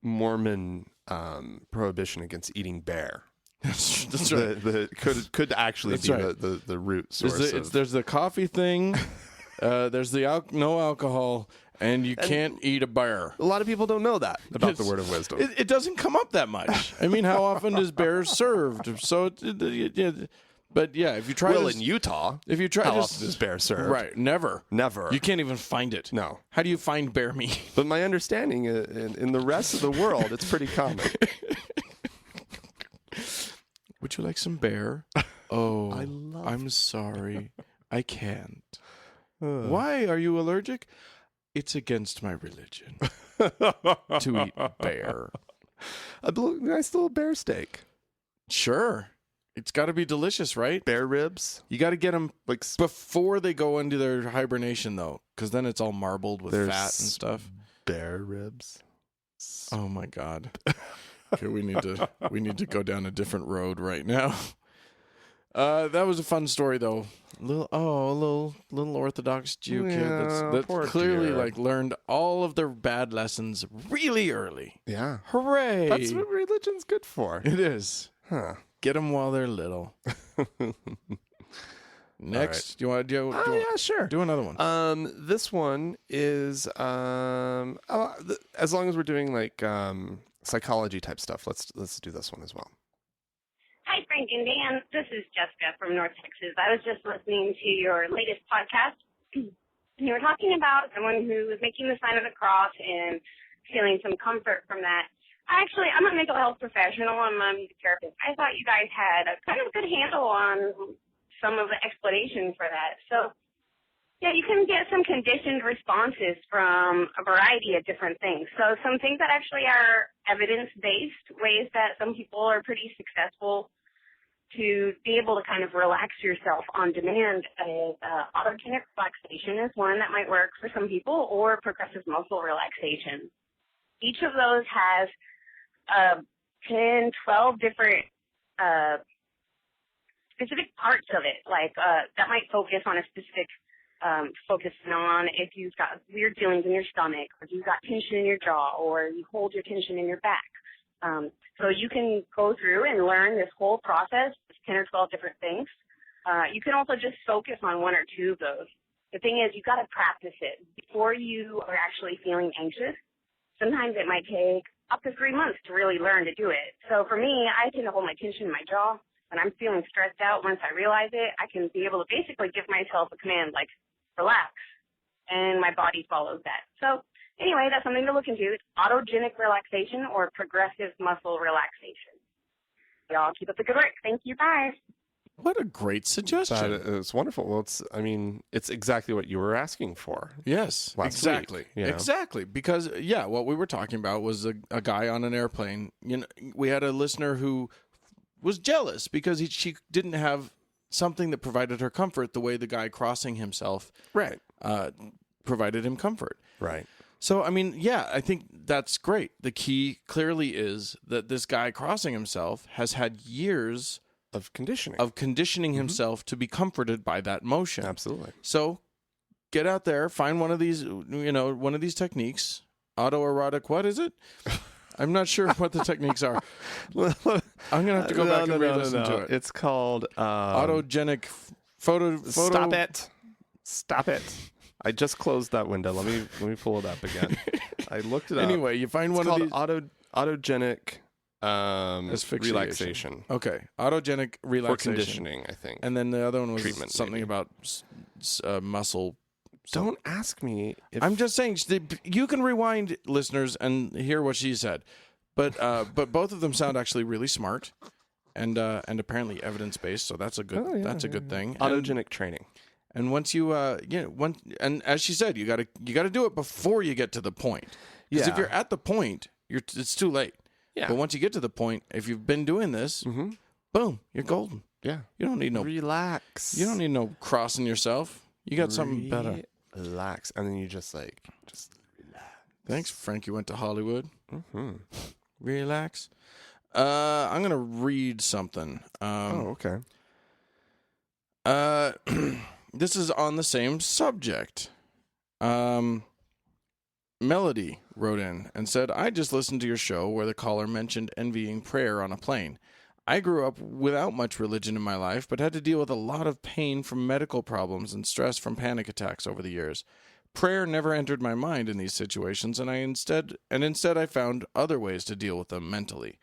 Mormon prohibition against eating bear. That's right. Could actually That's be right. the root source. There's the coffee thing. There's the no alcohol, and you can't eat a bear. A lot of people don't know that about the word of wisdom. It doesn't come up that much. I mean, how often is bear served? So, but yeah, if you try in Utah, if you try how often is bear served? Right, never. You can't even find it. No. How do you find bear meat? But my understanding in the rest of the world, it's pretty common. Would you like some bear? Oh, I'm sorry. I can't. Why are you allergic? It's against my religion to eat bear. A nice little bear steak. Sure. It's got to be delicious, right? Bear ribs. You got to get them like before they go into their hibernation, though, because then it's all marbled with fat and stuff. Bear ribs. Oh my God. Okay, we need to go down a different road right now. That was a fun story, though. A little Orthodox Jew kid that's clearly like learned all of their bad lessons really early. Yeah. Hooray! That's what religion's good for. It is. Huh. Get them while they're little. Next, Right. do you want to do? Yeah, sure. Do another one. This one is as long as we're doing like psychology type stuff. Let's do this one as well. Hi, Frank and Dan. This is Jessica from North Texas. I was just listening to your latest podcast. You were talking about someone who was making the sign of the cross and feeling some comfort from that. I'm a mental health professional. I'm a music therapist. I thought you guys had a kind of good handle on some of the explanation for that. So, yeah, you can get some conditioned responses from a variety of different things. So some things that actually are evidence-based, ways that some people are pretty successful to be able to kind of relax yourself on demand. Autogenic relaxation is one that might work for some people, or progressive muscle relaxation. Each of those has 10, 12 different specific parts of it, like that might focus on a specific focusing on if you've got weird feelings in your stomach, or if you've got tension in your jaw, or you hold your tension in your back. So you can go through and learn this whole process, 10 or 12 different things. You can also just focus on one or two of those. The thing is, you've got to practice it before you are actually feeling anxious. Sometimes it might take up to 3 months to really learn to do it. So for me, I tend to hold my tension in my jaw. When I'm feeling stressed out, once I realize it, I can be able to basically give myself a command like, relax, and my body follows that. So anyway, that's something to look into. It's autogenic relaxation or progressive muscle relaxation. Y'all keep up the good work. Thank you. Bye. What a great suggestion. It's wonderful. Well, it's exactly what you were asking for. Yes, exactly. Week, Exactly. Because, what we were talking about was a guy on an airplane. We had a listener who was jealous because she didn't have something that provided her comfort the way the guy crossing himself provided him comfort. Right. So, I think that's great. The key clearly is that this guy crossing himself has had years of conditioning himself to be comforted by that motion. Absolutely. So get out there, find one of these techniques. Autoerotic, what is it? I'm not sure what the techniques are. I'm going to have to go back and re-listen to it. It's called autogenic photo. Stop it. I just closed that window. Let me pull it up again. I looked it up. Anyway, you find one of these autogenic relaxation. Okay, autogenic relaxation. For conditioning, I think. And then the other one was treatment, something about muscle. Don't ask me. I'm just saying you can rewind, listeners, and hear what she said. But both of them sound actually really smart, and apparently evidence based. So that's a good good thing. Autogenic training. And once you and as she said, you got to do it before you get to the point. Because if you're at the point, it's too late. Yeah. But once you get to the point, if you've been doing this, boom, you're golden. Yeah. You don't need no relax. You don't need no crossing yourself. You got something better. Relax, and then you just relax. Thanks, Frank. You went to Hollywood. Relax. I'm gonna read something. Okay. This is on the same subject. Melody wrote in and said, I just listened to your show where the caller mentioned envying prayer on a plane. I grew up without much religion in my life, but had to deal with a lot of pain from medical problems and stress from panic attacks over the years. Prayer never entered my mind in these situations, and instead I found other ways to deal with them mentally.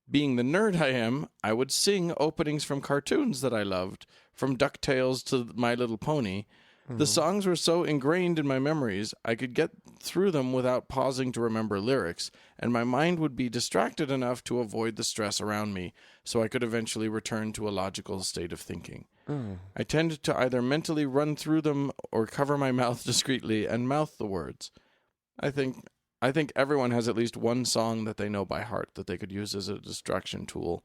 Being the nerd I am, I would sing openings from cartoons that I loved, from DuckTales to My Little Pony. The songs were so ingrained in my memories, I could get through them without pausing to remember lyrics, and my mind would be distracted enough to avoid the stress around me, so I could eventually return to a logical state of thinking. I tend to either mentally run through them or cover my mouth discreetly and mouth the words. I think everyone has at least one song that they know by heart that they could use as a distraction tool.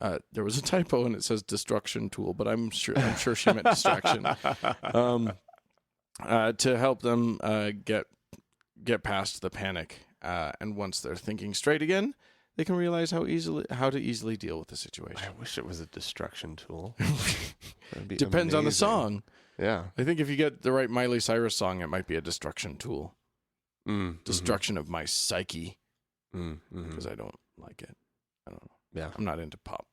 There was a typo and it says destruction tool, but I'm sure she meant distraction. To help them get past the panic, and once they're thinking straight again, they can realize how to easily deal with the situation. I wish it was a destruction tool. Depends on the song. Yeah. I think if you get the right Miley Cyrus song, it might be a destruction tool. Destruction of my psyche. Because I don't like it. I don't know. Yeah. I'm not into pop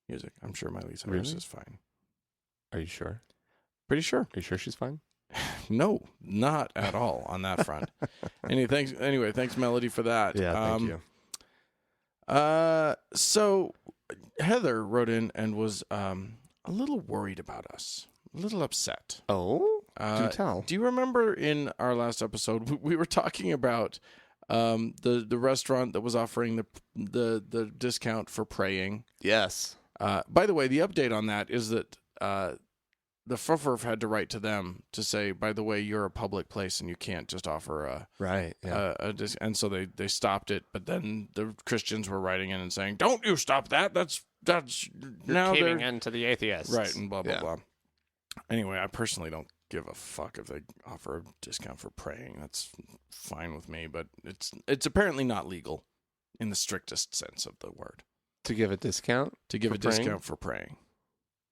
music. I'm sure Miley Cyrus is fine. Are you sure? Pretty sure. Are you sure she's fine? No, not at all on that front. Anyway, thanks, Melody, for that. Yeah, thank you. So Heather wrote in and was a little worried about us, a little upset. Oh, do tell. Do you remember in our last episode we were talking about the restaurant that was offering the discount for praying? Yes. By the way, the update on that is that the FUFRF had to write to them to say, by the way, you're a public place and you can't just offer a and so they stopped it. But then the Christians were writing in and saying, "Don't you stop that? That's now they're caving into the atheists, right?" And blah blah blah. Anyway, I personally don't give a fuck if they offer a discount for praying. That's fine with me, but it's apparently not legal in the strictest sense of the word to give a discount discount for praying.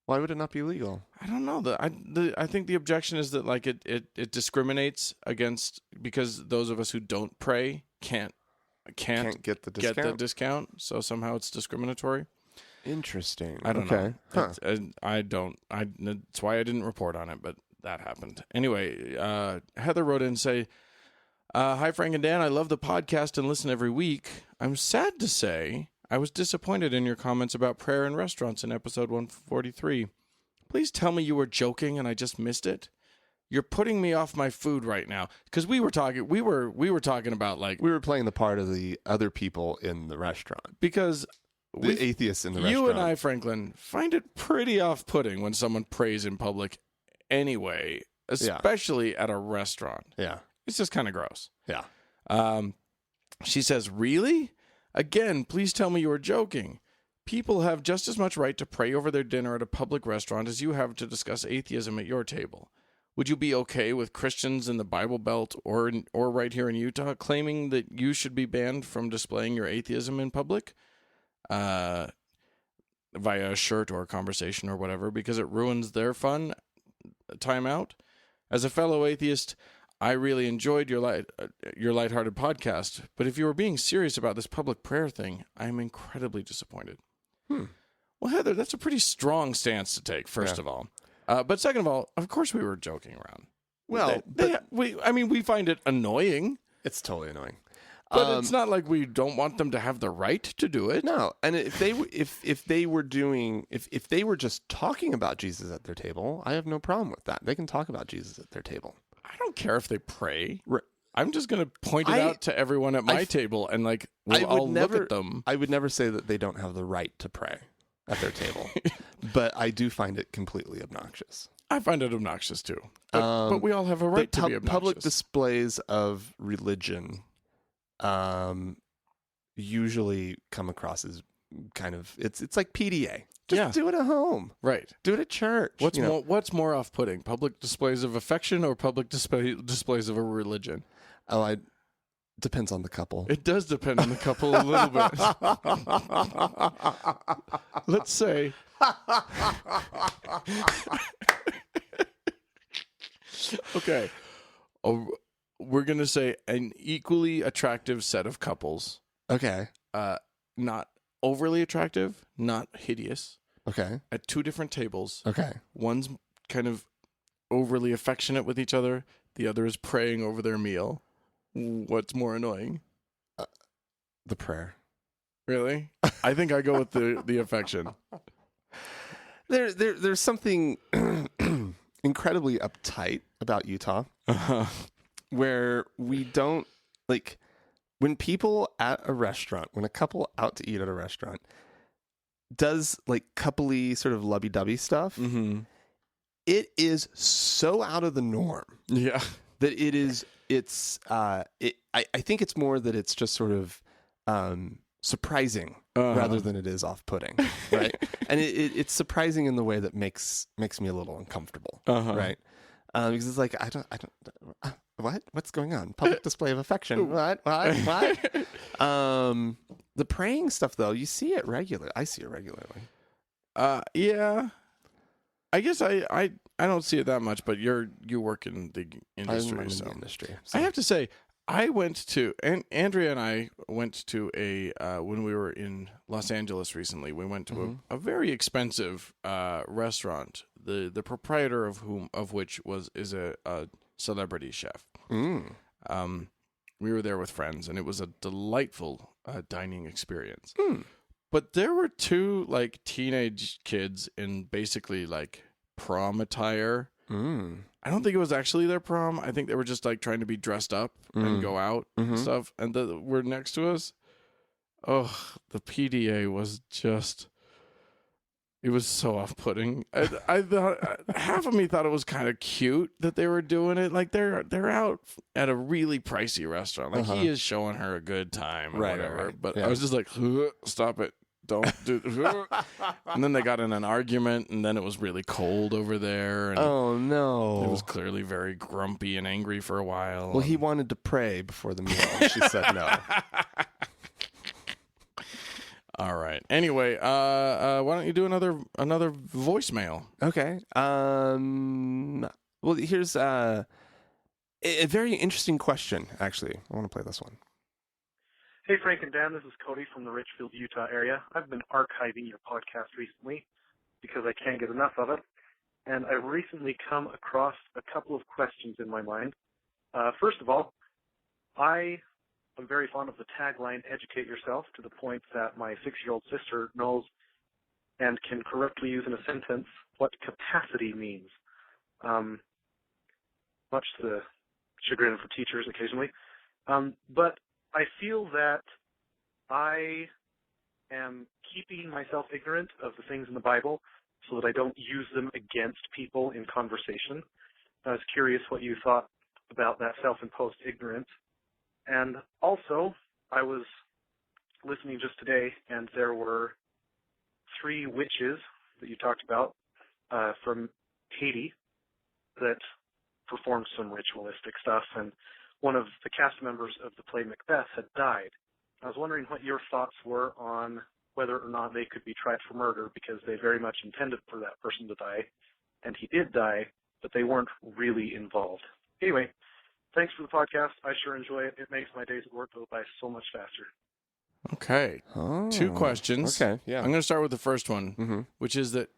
Why would it not be legal? I don't know. I think the objection is that like it discriminates against, because those of us who don't pray can't get the discount. So somehow it's discriminatory. Interesting. I don't know. Huh. That's why I didn't report on it, but that happened. Anyway, Heather wrote in and say, "Hi Frank and Dan, I love the podcast and listen every week. I'm sad to say I was disappointed in your comments about prayer in restaurants in episode 143. Please tell me you were joking and I just missed it. You're putting me off my food right now." Because we were talking about like we were playing the part of the other people in the restaurant, because the atheists in the restaurant. You and I, Franklin, find it pretty off-putting when someone prays in public anyway, especially at a restaurant. Yeah, it's just kind of gross. Yeah. She says, "Really? Again, please tell me you were joking. People have just as much right to pray over their dinner at a public restaurant as you have to discuss atheism at your table. Would you be okay with Christians in the Bible Belt or right here in Utah claiming that you should be banned from displaying your atheism in public via a shirt or a conversation or whatever because it ruins their fun time out? As a fellow atheist, I really enjoyed your lighthearted podcast, but if you were being serious about this public prayer thing, I'm incredibly disappointed." Well, Heather, that's a pretty strong stance to take, first of all. But second of all, of course we were joking around. Well, we find it annoying. It's totally annoying. But it's not like we don't want them to have the right to do it. No, and if they were just talking about Jesus at their table, I have no problem with that. They can talk about Jesus at their table. I don't care if they pray. Right. I'm just going to point it out to everyone at my table and I'll look at them. I would never say that they don't have the right to pray at their table, but I do find it completely obnoxious. I find it obnoxious too. But we all have a right to be obnoxious. Public displays of religion usually come across as kind of it's like PDA. Just do it at home. Right. Do it at church. What's more off-putting? Public displays of affection or public displays of a religion? Oh, it depends on the couple. It does depend on the couple a little bit. Let's say okay. We're going to say an equally attractive set of couples. Okay. Not overly attractive, not hideous. Okay. At two different tables. Okay. One's kind of overly affectionate with each other. The other is praying over their meal. What's more annoying? The prayer. Really? I think I go with the affection. There's something incredibly uptight about Utah where we don't like when people at a restaurant, when a couple out to eat at a restaurant does like coupley sort of lovey-dovey stuff, it is so out of the norm. Yeah. That I think it's more that it's just sort of surprising rather than it is off-putting, right? And it's surprising in the way that makes me a little uncomfortable, right? Because it's like what's going on? Public display of affection. What? The praying stuff, though, you see it regularly. I see it regularly. Yeah. I guess I don't see it that much, but you work in the industry. I'm in so. the industry. I have to say, I went to, and Andrea and I went to when we were in Los Angeles recently, we went to a very expensive restaurant, the proprietor of which is a celebrity chef. We were there with friends, and it was a delightful dining experience. But there were two like teenage kids in basically like prom attire. I don't think it was actually their prom. I think they were just like trying to be dressed up and go out and stuff. And were next to us. Oh, the PDA was just, it was so off-putting. I thought half of me thought it was kind of cute that they were doing it. Like they're out at a really pricey restaurant. Like he is showing her a good time or whatever. Right. But I was just like, stop it. Don't do. And then they got in an argument, and then it was really cold over there. And oh no! It was clearly very grumpy and angry for a while. Well, he wanted to pray before the meal. She said no. All right. Anyway, why don't you do another voicemail? Okay. Well, here's a very interesting question. Actually, I want to play this one. Hey, Frank and Dan, this is Cody from the Richfield, Utah area. I've been archiving your podcast recently because I can't get enough of it. And I've recently come across a couple of questions in my mind. First of all, I am very fond of the tagline, educate yourself, to the point that my 6-year-old sister knows and can correctly use in a sentence what capacity means, much to the chagrin for teachers occasionally. But I feel that I am keeping myself ignorant of the things in the Bible so that I don't use them against people in conversation. I was curious what you thought about that self-imposed ignorance. And also, I was listening just today, and there were 3 witches that you talked about from Haiti that performed some ritualistic stuff, and one of the cast members of the play Macbeth had died. I was wondering what your thoughts were on whether or not they could be tried for murder, because they very much intended for that person to die, and he did die, but they weren't really involved. Anyway, thanks for the podcast. I sure enjoy it. It makes my days at work go by so much faster. Okay. 2 questions. Okay, yeah. I'm going to start with the first one, which is that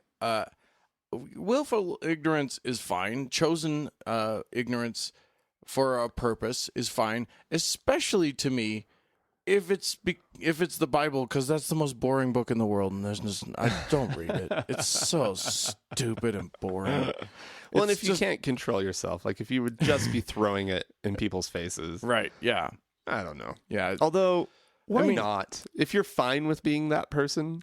willful ignorance is fine. Chosen ignorance for a purpose is fine, especially to me if it's the Bible, because that's the most boring book in the world, and I don't read it. It's so stupid and boring. Well, and if you can't control yourself, like if you would just be throwing it in people's faces, right? Yeah, I don't know. Yeah, although why not? If you're fine with being that person,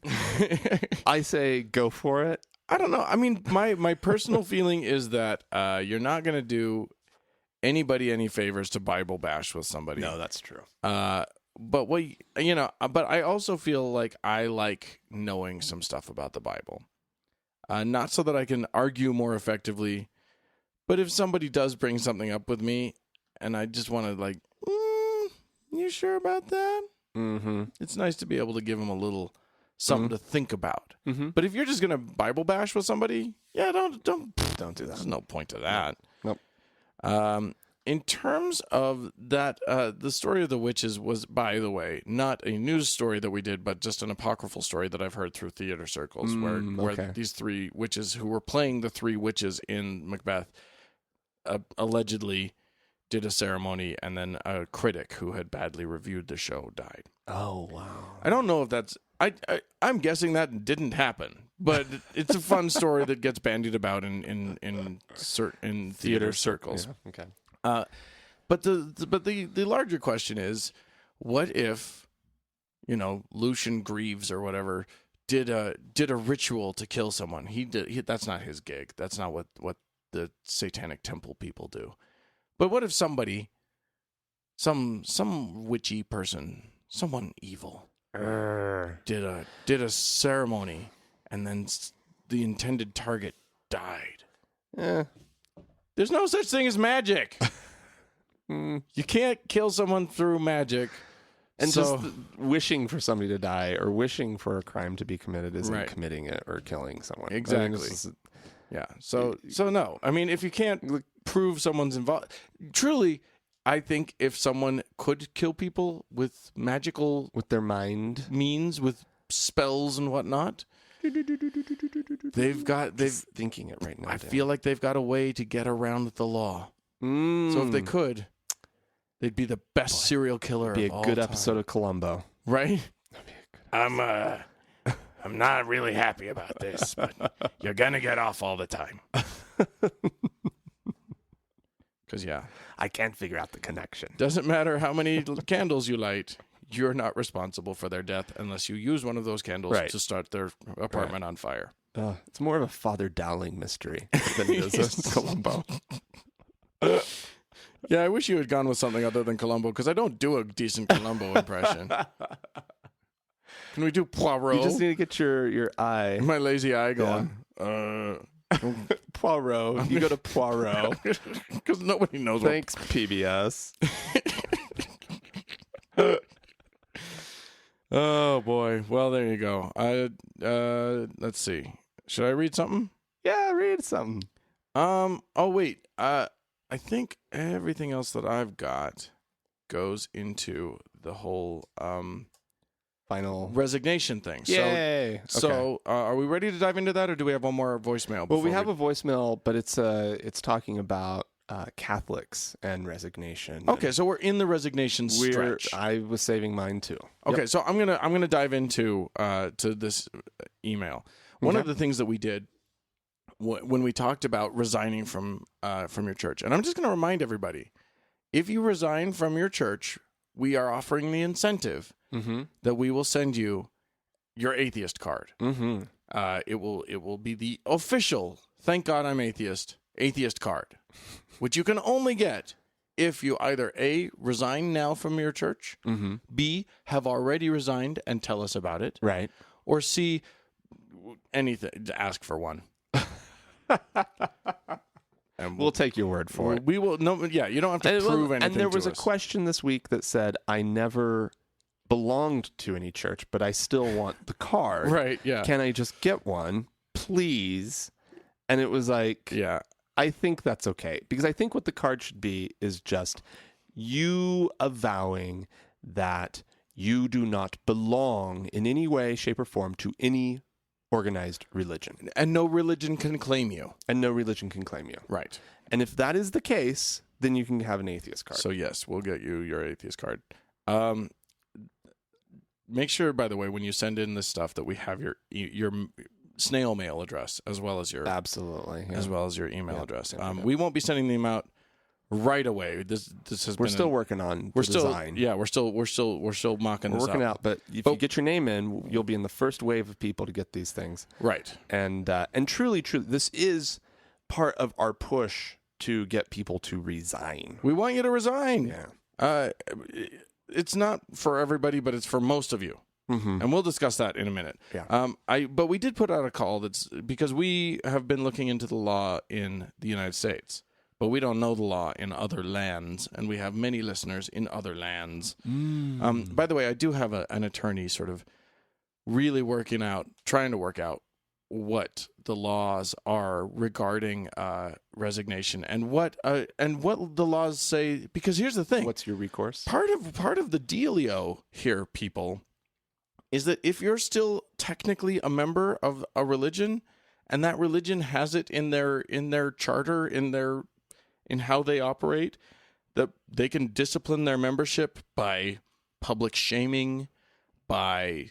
I say go for it. I don't know. I mean, my personal feeling is that you're not going to do anybody any favors to Bible bash with somebody. No, that's true. But but I also feel like I like knowing some stuff about the Bible. Not so that I can argue more effectively, but if somebody does bring something up with me and I just want to like, you sure about that? Mm-hmm. It's nice to be able to give them a little something to think about. Mm-hmm. But if you're just going to Bible bash with somebody, don't do that. There's no point to that. Nope. In terms of that, the story of the witches was, by the way, not a news story that we did, but just an apocryphal story that I've heard through theater circles, where these 3 witches who were playing the 3 witches in Macbeth allegedly did a ceremony, and then a critic who had badly reviewed the show died. Oh, wow. I don't know if that's... I'm guessing that didn't happen, but it's a fun story that gets bandied about in theater circles. Yeah, okay. But the larger question is, what if, Lucian Greaves or whatever did a ritual to kill someone? That's not his gig. That's not what the Satanic Temple people do. But what if somebody, some witchy person, someone evil, did a ceremony, and then the intended target died. There's no such thing as magic. You can't kill someone through magic. And just wishing for somebody to die or wishing for a crime to be committed isn't committing it or killing someone. Exactly. So no. I mean, if you can't prove someone's involved, truly, I think if someone could kill people with magical, with their mind means, with spells and whatnot, they've thinking it right now. I feel like they've got a way to get around the law. So if they could, they'd be the best serial killer of all time. Be a good episode of Columbo. Right? I'm not really happy about this, but you're going to get off all the time. Because, I can't figure out the connection. Doesn't matter how many candles you light, you're not responsible for their death unless you use one of those candles to start their apartment on fire. It's more of a Father Dowling mystery than it is a Columbo. Yeah, I wish you had gone with something other than Columbo, because I don't do a decent Columbo impression. Can we do Poirot? You just need to get your eye. My lazy eye going. Poirot. You go to Poirot. Because nobody knows Thanks, PBS. Oh, boy. Well, there you go. Let's see. Should I read something? Yeah, read something. Oh, wait. I think everything else that I've got goes into the whole final resignation thing. Yay! So are we ready to dive into that, or do we have one more voicemail? Well, we have a voicemail, but it's talking about Catholics and resignation. Okay, so we're in the resignation stretch. I was saving mine too. Okay, so I'm gonna dive into to this email. One of the things that we did when we talked about resigning from your church, and I'm just going to remind everybody, if you resign from your church, we are offering the incentive that we will send you your atheist card. It will be the official "Thank God I'm atheist" card, which you can only get if you either A, resign now from your church, B, have already resigned and tell us about it, right, or C, anything, ask for one. And we'll take your word for it. We will. No, yeah, you don't have to prove anything. And there was to a us. question this week that said, "I never belonged to any church, but I still want the card. Right? Yeah. Can I just get one, please?" And it was like, yeah, I think that's okay, because I think what the card should be is just you avowing that you do not belong in any way, shape, or form to any organized religion. And no religion can claim you. Right. And if that is the case, then you can have an atheist card. So yes, we'll get you your atheist card. Make sure, by the way, when you send in this stuff, that we have your snail mail address as well as your as well as your email address. We won't be sending them out right away. This has we're still working on the design. Yeah, we're still mocking this working out. But if you get your name in, you'll be in the first wave of people to get these things. Right. And truly, this is part of our push to get people to resign. We want you to resign. Yeah. It's not for everybody, but it's for most of you. And we'll discuss that in a minute. Yeah. But we did put out a call that's because we have been looking into the law in the United States. But we don't know the law in other lands, and we have many listeners in other lands. By the way, I do have an attorney sort of really trying to work out what the laws are regarding resignation and what the laws say. Because here's the thing: what's your recourse? Part of the dealio here, people, is that if you're still technically a member of a religion, and that religion has it in their charter, in how they operate, that they can discipline their membership by public shaming, by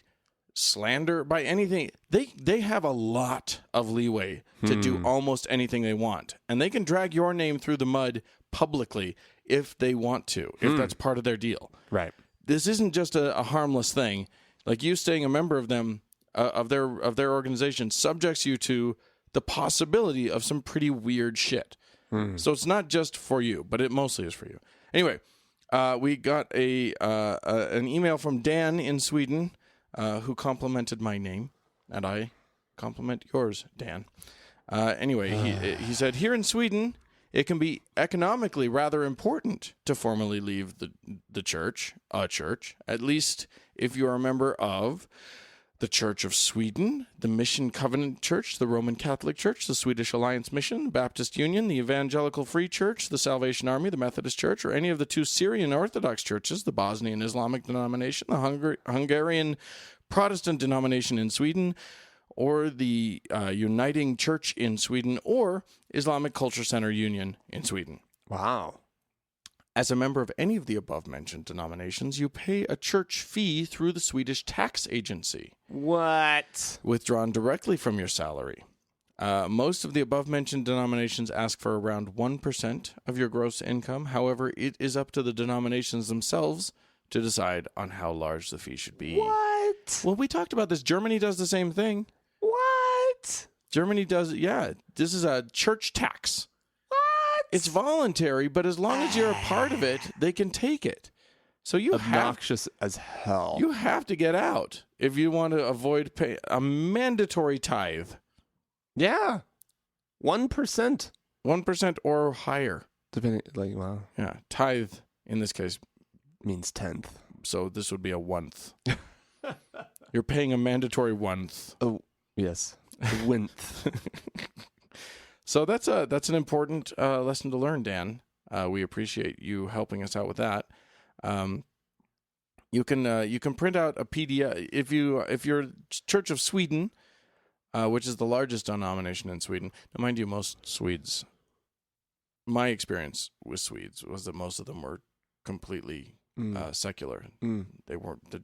slander, by anything. They have a lot of leeway to do almost anything they want. And they can drag your name through the mud publicly if they want to, if that's part of their deal. Right. This isn't just a harmless thing. Like, you staying a member of them, of their organization, subjects you to the possibility of some pretty weird shit. So it's not just for you, but it mostly is for you. Anyway, we got an email from Dan in Sweden. who complimented my name, and I compliment yours, Dan. Anyway, he said, here in Sweden, it can be economically rather important to formally leave the church, a church, at least if you are a member of the Church of Sweden, the Mission Covenant Church, the Roman Catholic Church, the Swedish Alliance Mission, Baptist Union, the Evangelical Free Church, the Salvation Army, the Methodist Church, or any of the 2 Syrian Orthodox churches, the Bosnian Islamic denomination, the Hungarian Protestant denomination in Sweden, or the Uniting Church in Sweden, or Islamic Culture Center Union in Sweden. Wow. As a member of any of the above-mentioned denominations, you pay a church fee through the Swedish tax agency. What? Withdrawn directly from your salary. Most of the above-mentioned denominations ask for around 1% of your gross income. However, it is up to the denominations themselves to decide on how large the fee should be. What? Well, we talked about this. Germany does the same thing. What? Germany does, yeah. This is a church tax. What? It's voluntary, but as long as you're a part of it, they can take it. So you obnoxious as hell. You have to get out if you want to avoid pay a mandatory tithe. Yeah. 1%. 1% or higher. Depending, like, wow. Yeah. Tithe, in this case, means 10th. So this would be a 1th. You're paying a mandatory 1th. Oh, yes. A 1th. So that's an important lesson to learn, Dan. We appreciate you helping us out with that. You can print out a PDF if you're Church of Sweden, which is the largest denomination in Sweden. Now, mind you, most Swedes. My experience with Swedes was that most of them were completely secular. They weren't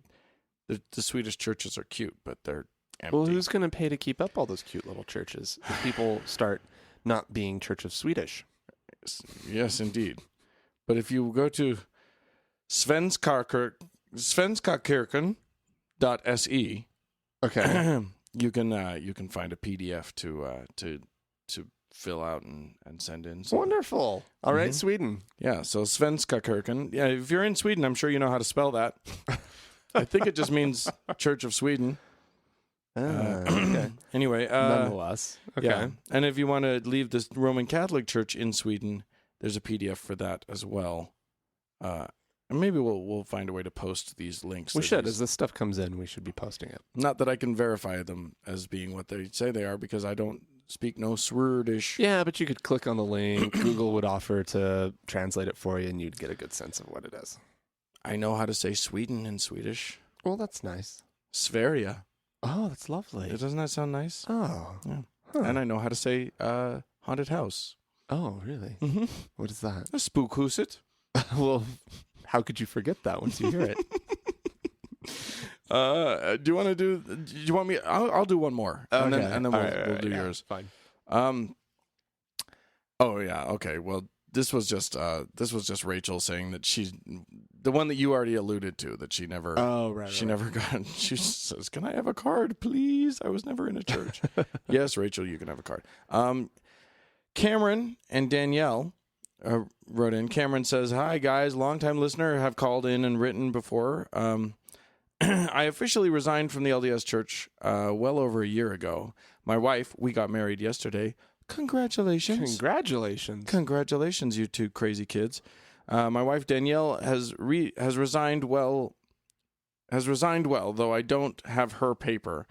the Swedish churches are cute, but they're empty. Well, who's going to pay to keep up all those cute little churches if people start not being Church of Swedish? Yes, indeed. But if you go to svenskakirken.se, okay, you can find a PDF to fill out and send in. So. Wonderful. All right, Sweden. Yeah, so Svenskakirken. Yeah, if you're in Sweden, I'm sure you know how to spell that. I think it just means Church of Sweden. Okay. Anyway, nonetheless, okay. Yeah. And if you want to leave the Roman Catholic Church in Sweden, there's a PDF for that as well. And maybe we'll find a way to post these links. We should. As this stuff comes in, we should be posting it. Not that I can verify them as being what they say they are, because I don't speak no Swedish. Yeah, but you could click on the link. Google would offer to translate it for you, and you'd get a good sense of what it is. I know how to say Sweden in Swedish. Well, that's nice. Sverige. Oh, that's lovely. Doesn't that sound nice? Oh. Yeah. Huh. And I know how to say haunted house. Oh, really? Mm-hmm. What is that? A spookhuset. Well, how could you forget that once you hear it? Do you want to do? Do you want me? I'll do one more, and okay. then we'll do yours. Fine. Oh yeah. Okay. Well, this was just Rachel saying that she's the one that you already alluded to, that she never. Oh right. She never got. She says, "Can I have a card, please? I was never in a church." Yes, Rachel, you can have a card. Cameron and Danielle wrote in. Cameron says, "Hi guys, longtime listener, have called in and written before. I officially resigned from the LDS Church well over a year ago. My wife, we got married yesterday. Congratulations. Congratulations, you two crazy kids. My wife Danielle has resigned well, though I don't have her paper.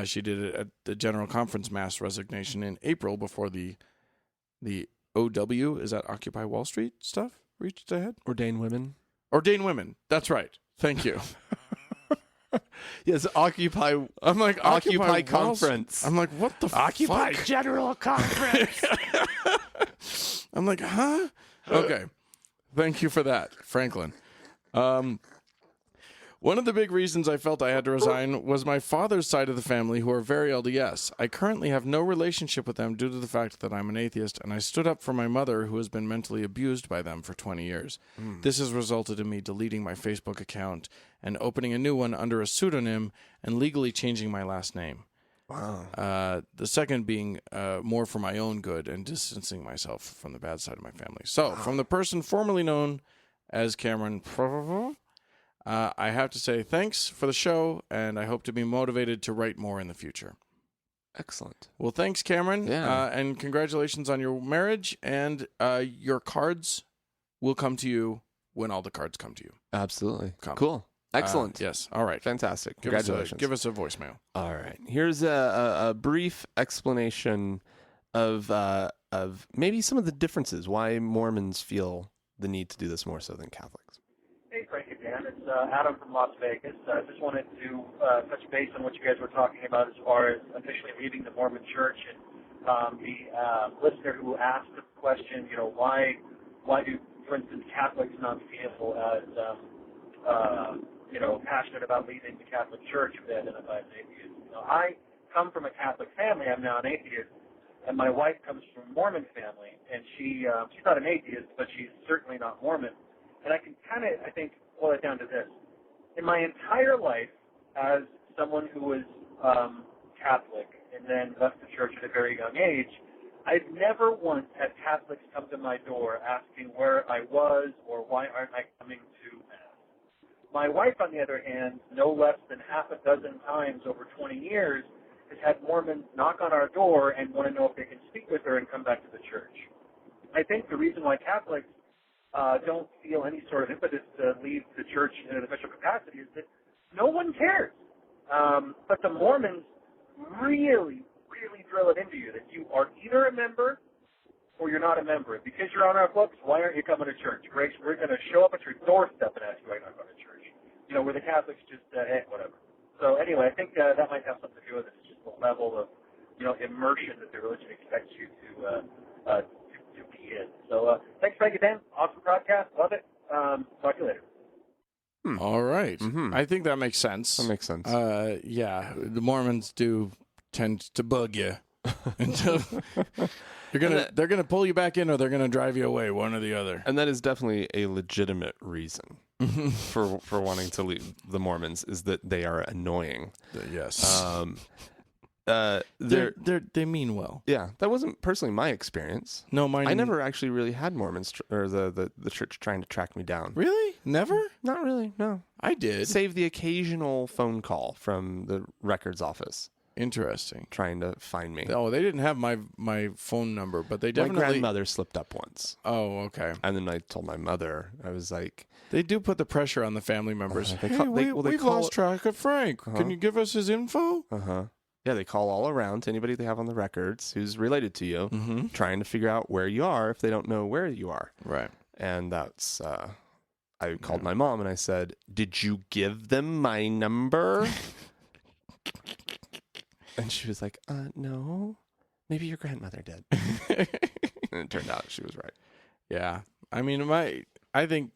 She did it at the General Conference mass resignation in April before the OW, is that Occupy Wall Street stuff, reached ahead? Ordain women. That's right. Thank you. Yes, Occupy. I'm like, Occupy Conference. I'm like, what the Occupy fuck? General Conference. I'm like, huh? Okay. Thank you for that, Franklin. One of the big reasons I felt I had to resign was my father's side of the family, who are very LDS. I currently have no relationship with them due to the fact that I'm an atheist, and I stood up for my mother, who has been mentally abused by them for 20 years. This has resulted in me deleting my Facebook account and opening a new one under a pseudonym and legally changing my last name. Wow. The second being more for my own good and distancing myself from the bad side of my family. So, from the person formerly known as Cameron, I have to say thanks for the show, and I hope to be motivated to write more in the future. Excellent. Well, thanks, Cameron. Yeah. And congratulations on your marriage, and your cards will come to you when all the cards come to you. Absolutely. Come. Cool. Excellent. Yes. All right. Fantastic. Congratulations. Give us a voicemail. All right. Here's a brief explanation of maybe some of the differences, why Mormons feel the need to do this more so than Catholics. Hey, Frank and Dan. It's Adam from Las Vegas. I just wanted to touch base on what you guys were talking about as far as officially leaving the Mormon Church. And the listener who asked the question, why do, for instance, Catholics not feel as, passionate about leaving the Catholic Church if they identify as atheists? I come from a Catholic family. I'm now an atheist. And my wife comes from a Mormon family, and she's not an atheist, but she's certainly not Mormon. And I can kind of, I think, boil it down to this. In my entire life, as someone who was Catholic and then left the church at a very young age, I've never once had Catholics come to my door asking where I was or why aren't I coming to Mass. My wife, on the other hand, no less than half a dozen times over 20 years, has had Mormons knock on our door and want to know if they can speak with her and come back to the church. I think the reason why Catholics don't feel any sort of impetus to leave the church in an official capacity is that no one cares. But the Mormons really, really drill it into you that you are either a member or you're not a member. Because you're on our books, why aren't you coming to church? Grace, we're going to show up at your doorstep and ask you why you're not going to church. Where the Catholics just, hey, whatever. So anyway, I think that might have something to do with it. It's just the level of, immersion that the religion expects you to be in. So thanks, Frank and Dan. Awesome broadcast. Love it. Talk to you later. All right. Mm-hmm. I think that makes sense. That makes sense. Yeah, the Mormons do tend to bug you until they're gonna pull you back in or they're gonna drive you away, one or the other. And that is definitely a legitimate reason for wanting to leave the Mormons, is that they are annoying. Yes. They mean well. Yeah, that wasn't personally my experience. No, mine. I never actually really had Mormons or the church trying to track me down. Really? Never? Not really. No, I did. Save the occasional phone call from the records office Interesting. trying to find me. Oh, they didn't have my phone number, but they definitely. My grandmother slipped up once. Oh, okay. And then I told my mother, I was like, they do put the pressure on the family members. We've call lost track of Frank. Can you give us his info? Yeah, they call all around to anybody they have on the records who's related to you, trying to figure out where you are if they don't know where you are. Right. And that's, I called my mom and I said, did you give them my number? And she was like, no, maybe your grandmother did. And it turned out she was right. Yeah. I mean, I think,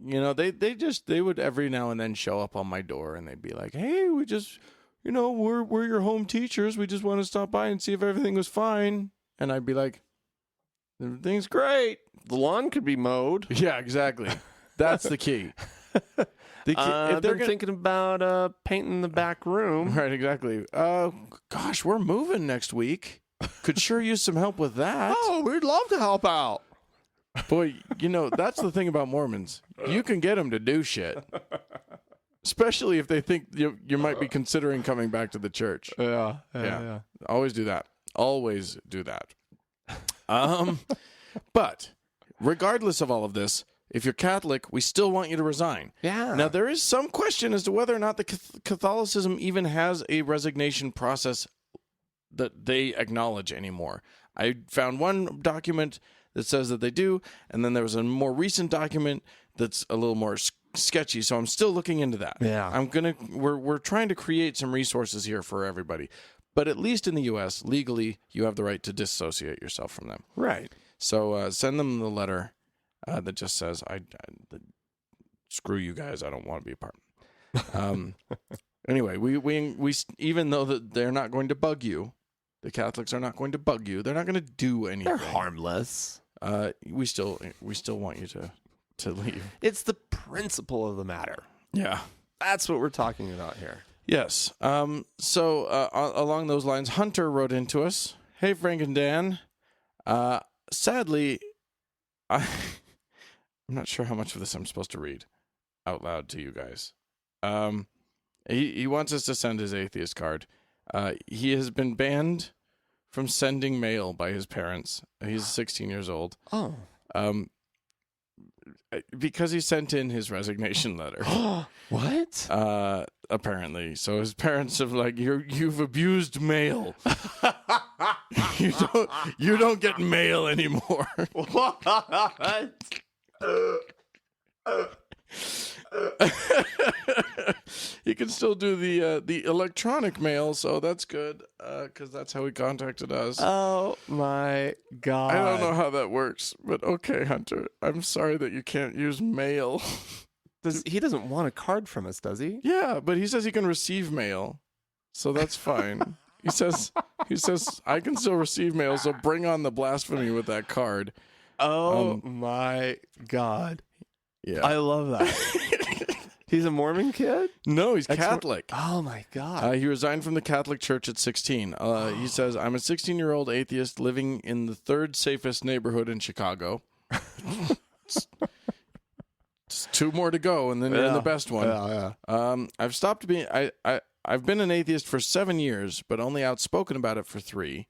they would every now and then show up on my door and they'd be like, hey, we just, we're your home teachers. We just want to stop by and see if everything was fine. And I'd be like, everything's great. The lawn could be mowed. Yeah, exactly. That's the key. If they're thinking about painting the back room. Right, exactly. Gosh, we're moving next week. Could sure use some help with that. Oh, we'd love to help out. Boy, that's the thing about Mormons. You can get them to do shit. Especially if they think you might be considering coming back to the church. Yeah. Always do that. Always do that. But regardless of all of this, if you're Catholic, we still want you to resign. Yeah. Now, there is some question as to whether or not the Catholicism even has a resignation process that they acknowledge anymore. I found one document that says that they do, and then there was a more recent document that's a little more sketchy, so I'm still looking into that. Yeah. We're trying to create some resources here for everybody. But at least in the U.S., legally, you have the right to dissociate yourself from them. Right. So send them the letter that just says, screw you guys, I don't want to be a part. Anyway, we even though that they're not going to bug you, the Catholics are not going to bug you. They're not going to do anything. They're harmless. We still want you to leave. It's the principle of the matter. Yeah. That's what we're talking about here. Yes. So along those lines, Hunter wrote into us, hey, Frank and Dan. Sadly, I'm not sure how much of this I'm supposed to read. out loud to you guys. He wants us to send his atheist card. He has been banned from sending mail by his parents. He's 16 years old. Oh. Because he sent in his resignation letter. What? Apparently. So his parents have like, you've abused mail. you don't get mail anymore. What? He can still do the electronic mail, so that's good, because that's how he contacted us. Oh my God! I don't know how that works, but okay, Hunter. I'm sorry that you can't use mail. He doesn't want a card from us, does he? Yeah, but he says he can receive mail, so that's fine. He says I can still receive mail, so bring on the blasphemy with that card. Oh my God! Yeah, I love that. He's a Mormon kid? No, he's Catholic. Oh my God! He resigned from the Catholic Church at 16. He says, "I'm a 16-year-old atheist living in the third safest neighborhood in Chicago." Just 2 more to go, and then you're in the best one. Yeah. I've stopped being. I've been an atheist for 7 years, but only outspoken about it for 3.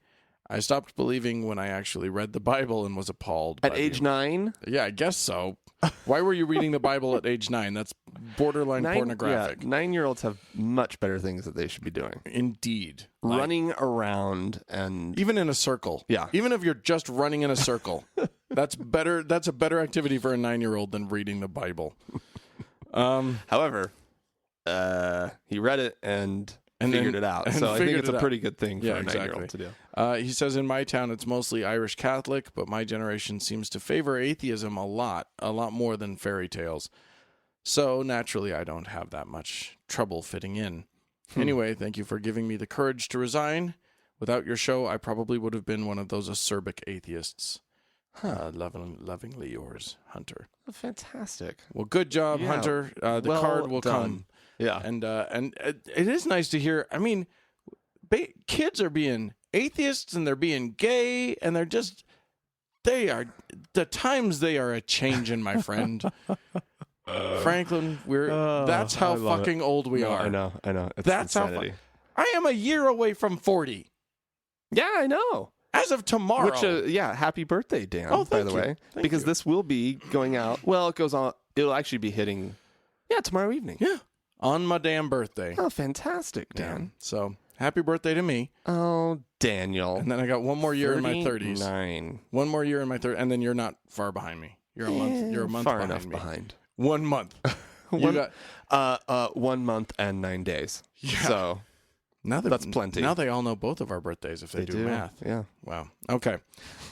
I stopped believing when I actually read the Bible and was appalled. At age 9? Yeah, I guess so. Why were you reading the Bible at age 9? That's borderline pornographic. Yeah, 9-year-olds have much better things that they should be doing. Indeed. Running around and... Even in a circle. Yeah. Even if you're just running in a circle. That's better. That's a better activity for a 9-year-old than reading the Bible. However, he read it and figured it out. So I think it's a pretty good thing for a 9-year-old to do. He says, in my town, it's mostly Irish Catholic, but my generation seems to favor atheism a lot more than fairy tales. So naturally, I don't have that much trouble fitting in. Anyway, thank you for giving me the courage to resign. Without your show, I probably would have been one of those acerbic atheists. Lovingly yours, Hunter. Fantastic. Well, good job, Hunter. The card will come. Yeah. And it is nice to hear. I mean, kids are being atheists and they're being gay and the times they are a changing, my friend. Franklin, that's how fucking old we are. I know. It's that's insanity. I am a year away from 40. Yeah, I know. As of tomorrow. Which, happy birthday, Dan, by the way. Because this will be going out. Well, it goes on. It'll actually be hitting, tomorrow evening. Yeah. On my damn birthday. Oh, fantastic, Dan. Yeah. So, happy birthday to me. Oh, Daniel. And then I got one more year in my 30s. 39. One more year in my 30s. And then you're not far behind me. You're a month far behind enough me. behind. 1 month. 1 month and 9 days. Yeah. So that's plenty. Now they all know both of our birthdays if they do math. Yeah. Wow. Okay.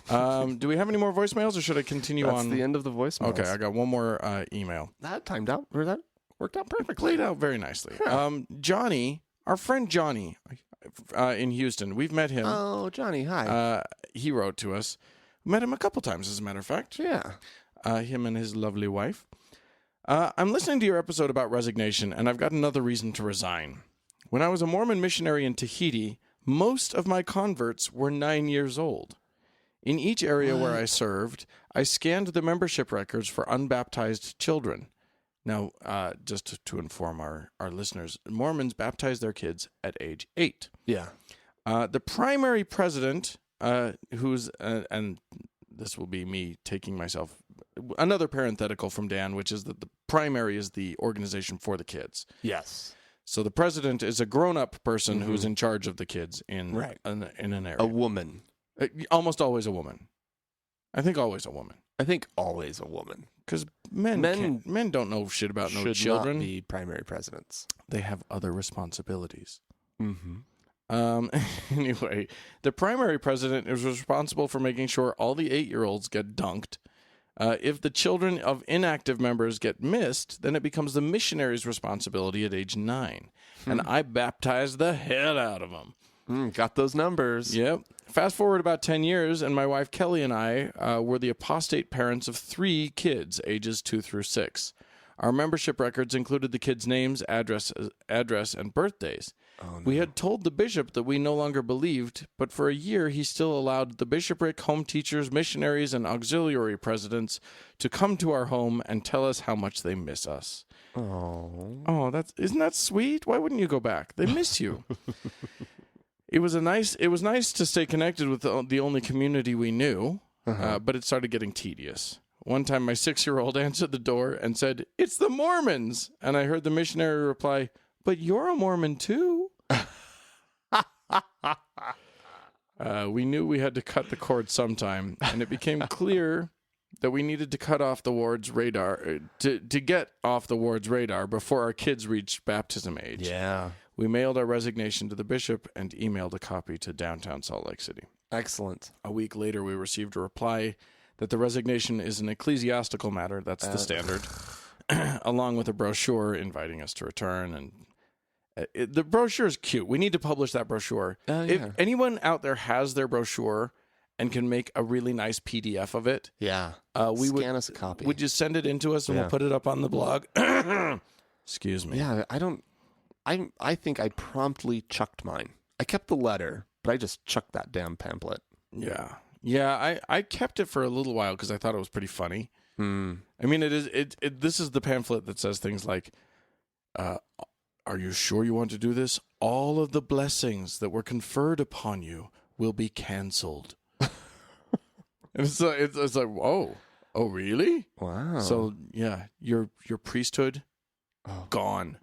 Do we have any more voicemails or should I continue on? That's the end of the voicemails. Okay, I got one more email. That timed out. Or that worked out perfectly. Played out very nicely. Johnny, our friend Johnny in Houston, we've met him. Oh, Johnny, hi. He wrote to us. Met him a couple times, as a matter of fact. Yeah. Him and his lovely wife. I'm listening to your episode about resignation, and I've got another reason to resign. When I was a Mormon missionary in Tahiti, most of my converts were 9 years old. In each area where I served, I scanned the membership records for unbaptized children. Now, just to inform our listeners, Mormons baptize their kids at age 8. Yeah. The primary president, who's, and this will be me taking myself, another parenthetical from Dan, which is that the primary is the organization for the kids. Yes. So the president is a grown-up person who's in charge of the kids in an area. A woman. Almost always a woman. I think always a woman. Because men don't know shit about no children. Should not be primary presidents. They have other responsibilities. Mm-hmm. Anyway, the primary president is responsible for making sure all the 8-year-olds get dunked. If the children of inactive members get missed, then it becomes the missionary's responsibility at age 9. And I baptized the hell out of them. Got those numbers. Yep. Fast forward about 10 years, and my wife Kelly and I were the apostate parents of 3 kids, ages 2 through 6. Our membership records included the kids' names, address, and birthdays. Oh, no. We had told the bishop that we no longer believed, but for a year he still allowed the bishopric, home teachers, missionaries, and auxiliary presidents to come to our home and tell us how much they miss us. Oh, isn't that sweet? Why wouldn't you go back? They miss you. It was nice to stay connected with the only community we knew, but it started getting tedious. One time, my 6-year-old answered the door and said, "It's the Mormons," and I heard the missionary reply, "But you're a Mormon too." We knew we had to cut the cord sometime, and it became clear that we needed to cut off the ward's radar to get off the ward's radar before our kids reached baptism age. Yeah. We mailed our resignation to the bishop and emailed a copy to downtown Salt Lake City. Excellent. A week later, we received a reply that the resignation is an ecclesiastical matter. That's the standard. Along with a brochure inviting us to return. And the brochure is cute. We need to publish that brochure. If anyone out there has their brochure and can make a really nice PDF of it, scan us a copy. Would you send it in to us and we'll put it up on the blog? Excuse me. Yeah, I think I promptly chucked mine. I kept the letter, but I just chucked that damn pamphlet. Yeah. Yeah, I kept it for a little while because I thought it was pretty funny. I mean, this is the pamphlet that says things like, "Are you sure you want to do this? All of the blessings that were conferred upon you will be canceled." And it's like, oh, really? Wow. So yeah, your priesthood gone,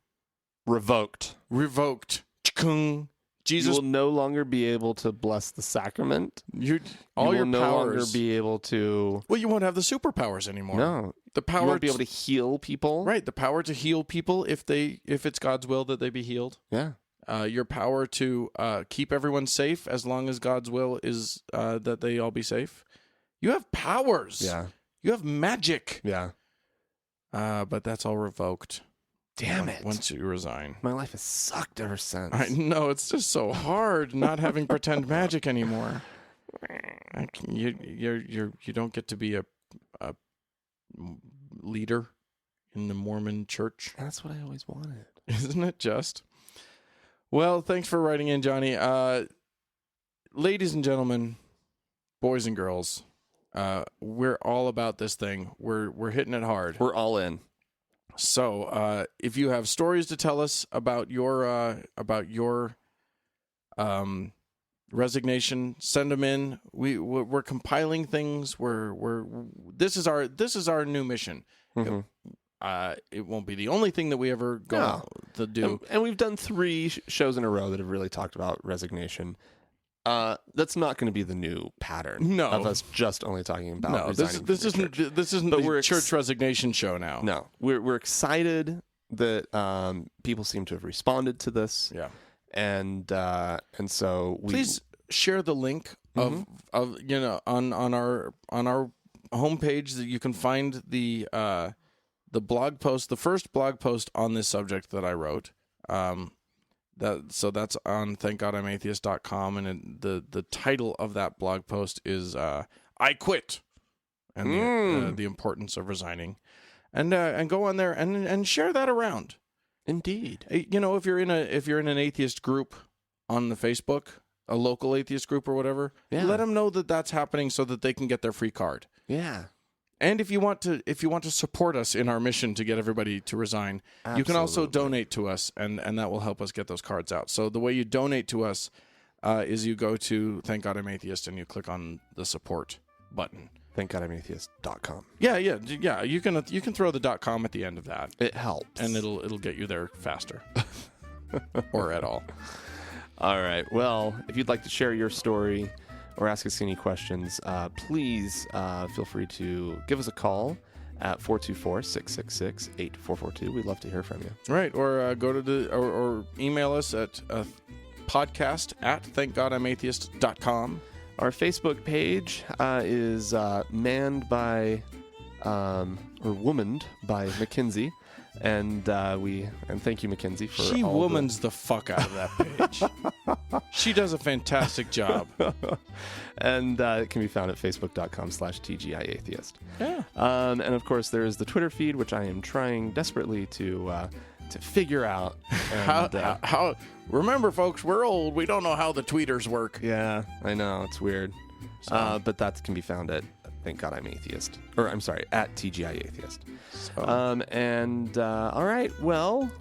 revoked. Chkung. Jesus will no longer be able to bless the sacrament. You will your no powers, longer be able to. Well, you won't have the superpowers anymore. No, the power. You won't be able to heal people. Right, the power to heal people if it's God's will that they be healed. Yeah. Your power to keep everyone safe as long as God's will is that they all be safe. You have powers. Yeah. You have magic. Yeah. But that's all revoked. Damn it. Once you resign. My life has sucked ever since. I know, it's just so hard not having pretend magic anymore. You don't get to be a leader in the Mormon church. That's what I always wanted. Isn't it just? Well, thanks for writing in, Johnny. Ladies and gentlemen, boys and girls, we're all about this thing. We're hitting it hard. We're all in. So, if you have stories to tell us about your resignation, send them in. We're compiling things. This is our new mission. Mm-hmm. It won't be the only thing that we ever go to do. And we've done 3 shows in a row that have really talked about resignation. That's not going to be the new pattern. No. Of us just only talking about resigning. This isn't the church resignation show now. No, we're excited that people seem to have responded to this. Yeah, and so please share the link of on our homepage that you can find the blog post, the first blog post on this subject that I wrote. That's on thankgodimatheist.com, and the title of that blog post is "I Quit," and the importance of resigning, and go on there and share that around. Indeed, if you're in an atheist group on the Facebook, a local atheist group or whatever, let them know that that's happening so that they can get their free card. Yeah. And if you want to support us in our mission to get everybody to resign, you can also donate to us, and that will help us get those cards out. So the way you donate to us is you go to Thank God I'm Atheist and you click on the support button. ThankGodI'mAtheist.com. Yeah. You can throw the .com at the end of that. It helps, and it'll get you there faster, or at all. All right. Well, if you'd like to share your story or ask us any questions, please feel free to give us a call at 424-666-8442. We'd love to hear from you. Right, or go to or email us at podcast@thankgodimatheist.com. Our Facebook page is manned by or womaned by Mackenzie. And thank you, Mackenzie, for She all womans the fuck out of that page. She does a fantastic job. And it can be found at facebook.com/TGIAtheist. Yeah. And of course, there is the Twitter feed, which I am trying desperately to figure out. And, how? Remember, folks, we're old. We don't know how the tweeters work. Yeah, I know. It's weird. But that can be found at Thank God I'm Atheist. Or, I'm sorry, at TGI Atheist. So. All right, well,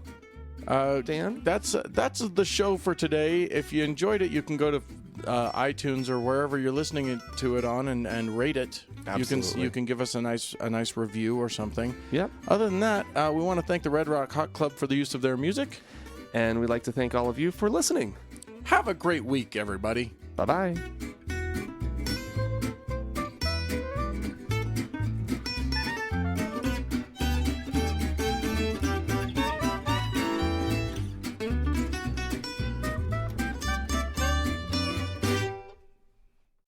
Dan? That's the show for today. If you enjoyed it, you can go to iTunes or wherever you're listening to it on and rate it. Absolutely. You can give us a nice review or something. Yep. Other than that, we want to thank the Red Rock Hot Club for the use of their music. And we'd like to thank all of you for listening. Have a great week, everybody. Bye-bye.